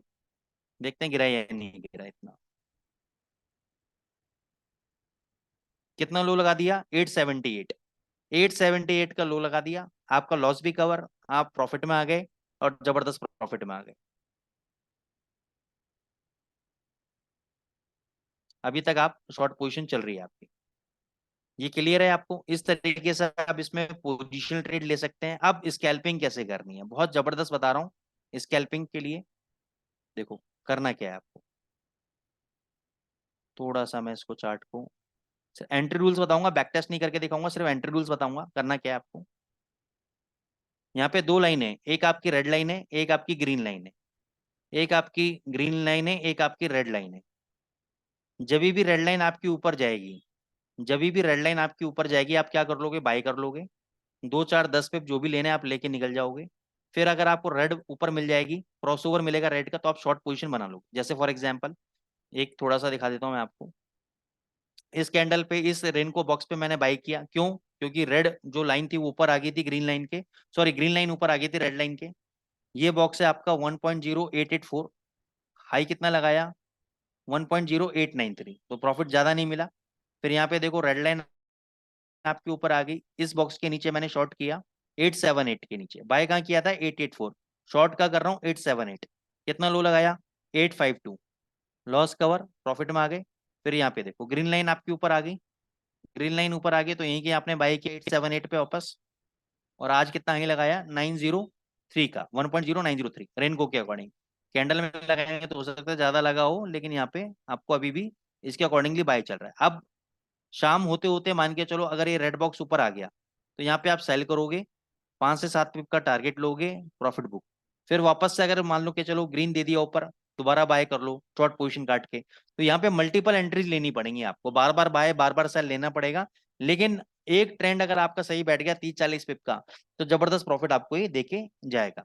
देखते हैं गिरा या नहीं गिरा इतना। कितना लो लगा दिया, 878। 878 का लो लगा दिया, आपका लॉस भी कवर, आप प्रॉफिट में आ गए, और जबरदस्त प्रॉफिट में आ गए। अभी तक आप शॉर्ट पोजीशन चल रही है आपकी, ये क्लियर है आपको। इस तरीके से आप इसमें पोजिशनल ट्रेड ले सकते हैं। अब स्कैल्पिंग कैसे करनी है, बहुत जबरदस्त बता रहा हूँ स्कैल्पिंग के लिए। देखो करना क्या है आपको, थोड़ा सा मैं इसको चार्ट को, एंट्री रूल्स बताऊंगा, बैक टेस्ट नहीं करके दिखाऊंगा, सिर्फ एंट्री रूल्स बताऊंगा करना क्या है आपको। यहाँ पे दो लाइन है, एक आपकी रेड लाइन है, एक आपकी ग्रीन लाइन है। एक आपकी ग्रीन लाइन है, एक आपकी रेड लाइन है। जब भी रेड लाइन आपकी ऊपर जाएगी, जब भी रेड लाइन आपकी ऊपर जाएगी, आप क्या कर लोगे, बाय कर लोगे। 2 4 10 पिप जो भी लेने आप लेके निकल जाओगे। फिर अगर आपको रेड ऊपर मिल जाएगी, क्रॉसओवर मिलेगा रेड का, तो आप शॉर्ट पोजीशन बना लो। जैसे फॉर एग्जांपल एक थोड़ा सा दिखा देता हूँ मैं आपको। इस कैंडल पे, इस रेनको बॉक्स पे मैंने बाई किया, क्यों, क्योंकि रेड जो लाइन थी वो ऊपर आ गई थी ग्रीन लाइन के, सॉरी ग्रीन लाइन ऊपर आ गई थी रेड लाइन के। ये बॉक्स है आपका 1.0884, हाई कितना लगाया, 1.0893, तो प्रॉफिट ज्यादा नहीं मिला। फिर यहाँ पे देखो रेड लाइन आपके ऊपर आ गई, इस बॉक्स के नीचे मैंने शॉर्ट किया 878 के नीचे, बाय कहाँ किया था 884, शॉर्ट का कर रहा हूँ 878। कितना लो लगाया, 852, लॉस कवर, प्रॉफिट में आ गए। फिर यहाँ पे देखो ग्रीन लाइन आपके ऊपर आ गई, ग्रीन लाइन ऊपर आ गई, तो यहीं के आपने बाय किया 878 पे वापस। और आज कितना ही लगाया 903 का, 1.0903 रेनको के अकॉर्डिंग। कैंडल में लगाएंगे तो हो सकता है ज्यादा लगा हो, लेकिन यहाँ पे आपको अभी भी इसके अकॉर्डिंगली बाय चल रहा है। अब शाम होते होते मान के चलो अगर ये रेड बॉक्स ऊपर आ गया, तो यहाँ पे आप सेल करोगे, 5 से 7 पिप का टारगेट लोगे, प्रॉफिट बुक। फिर वापस से अगर मान लो कि चलो ग्रीन दे दिया ऊपर, दोबारा बाय कर लो शॉर्ट पोजीशन काट के। तो यहाँ पे मल्टीपल एंट्रीज लेनी पड़ेंगी आपको, बार बार बाय बार बार सेल लेना पड़ेगा। लेकिन एक ट्रेंड अगर आपका सही बैठ गया 30 40 पिप का, तो जबरदस्त प्रॉफिट आपको ये देके जाएगा।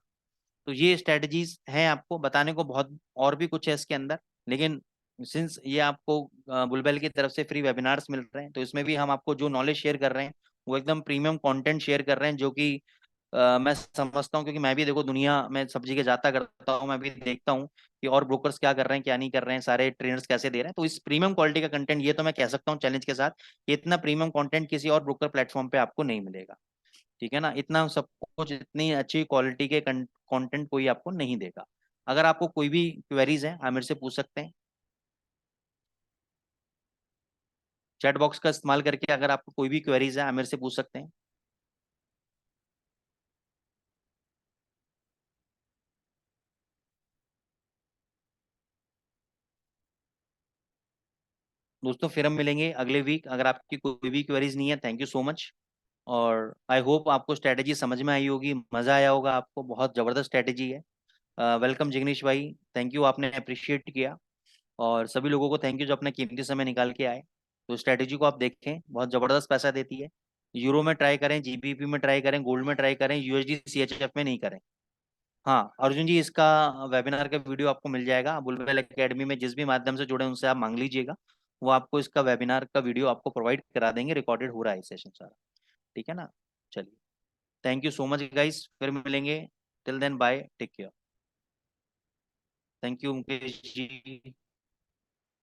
तो ये स्ट्रेटजीज हैं, आपको बताने को बहुत और भी कुछ है इसके अंदर, लेकिन सिंस ये आपको बुलबेल की तरफ से फ्री वेबिनार्स मिल रहे हैं, तो इसमें भी हम आपको जो नॉलेज शेयर कर रहे हैं वो एकदम प्रीमियम कंटेंट शेयर कर रहे हैं, जो कि मैं समझता हूँ, क्योंकि मैं भी देखो दुनिया में सब जगह जाता करता हूँ, मैं भी देखता हूँ कि और ब्रोकर्स क्या कर रहे हैं क्या नहीं कर रहे हैं, सारे ट्रेनर्स कैसे दे रहे हैं। तो इस प्रीमियम क्वालिटी का कंटेंट, ये तो मैं कह सकता हूँ चैलेंज के साथ कि इतना प्रीमियम कंटेंट किसी और ब्रोकर प्लेटफॉर्म पे आपको नहीं मिलेगा। ठीक है ना, इतना सब कुछ, इतनी अच्छी क्वालिटी के कंटेंट कोई आपको नहीं देगा। अगर आपको कोई भी क्वेरीज है आप मेरे से पूछ सकते हैं, चैट बॉक्स का इस्तेमाल करके अगर आपको कोई भी क्वेरीज है आप मेरे से पूछ सकते हैं। दोस्तों फिर हम मिलेंगे अगले वीक, अगर आपकी कोई भी क्वेरीज नहीं है। थैंक यू सो मच, और आई होप आपको स्ट्रेटेजी समझ में आई होगी, मजा आया होगा आपको, बहुत जबरदस्त स्ट्रेटेजी है। वेलकम जिग्नेश भाई, थैंक यू, आपने अप्रिशिएट किया। और सभी लोगों को थैंक यू जो अपना कीमती समय निकाल के आए। तो स्ट्रेटेजी को आप देखें, बहुत जबरदस्त पैसा देती है। यूरो में ट्राई करें, जीबीपी में ट्राई करें, गोल्ड में ट्राई करें, यूएसडी सीएचएफ में नहीं करें। हाँ अर्जुन जी, इसका वेबिनार का वीडियो आपको मिल जाएगा बुलबुल एकेडमी में, जिस भी माध्यम से जुड़े उनसे आप मांग लीजिएगा, वो आपको इसका वेबिनार का वीडियो आपको प्रोवाइड करा देंगे, रिकॉर्डेड हो रहा है सेशन सारा। ठीक है ना, चलिए, thank you so much guys, फिर मिलेंगे। Till then bye, take care. Thank you Mukesh ji.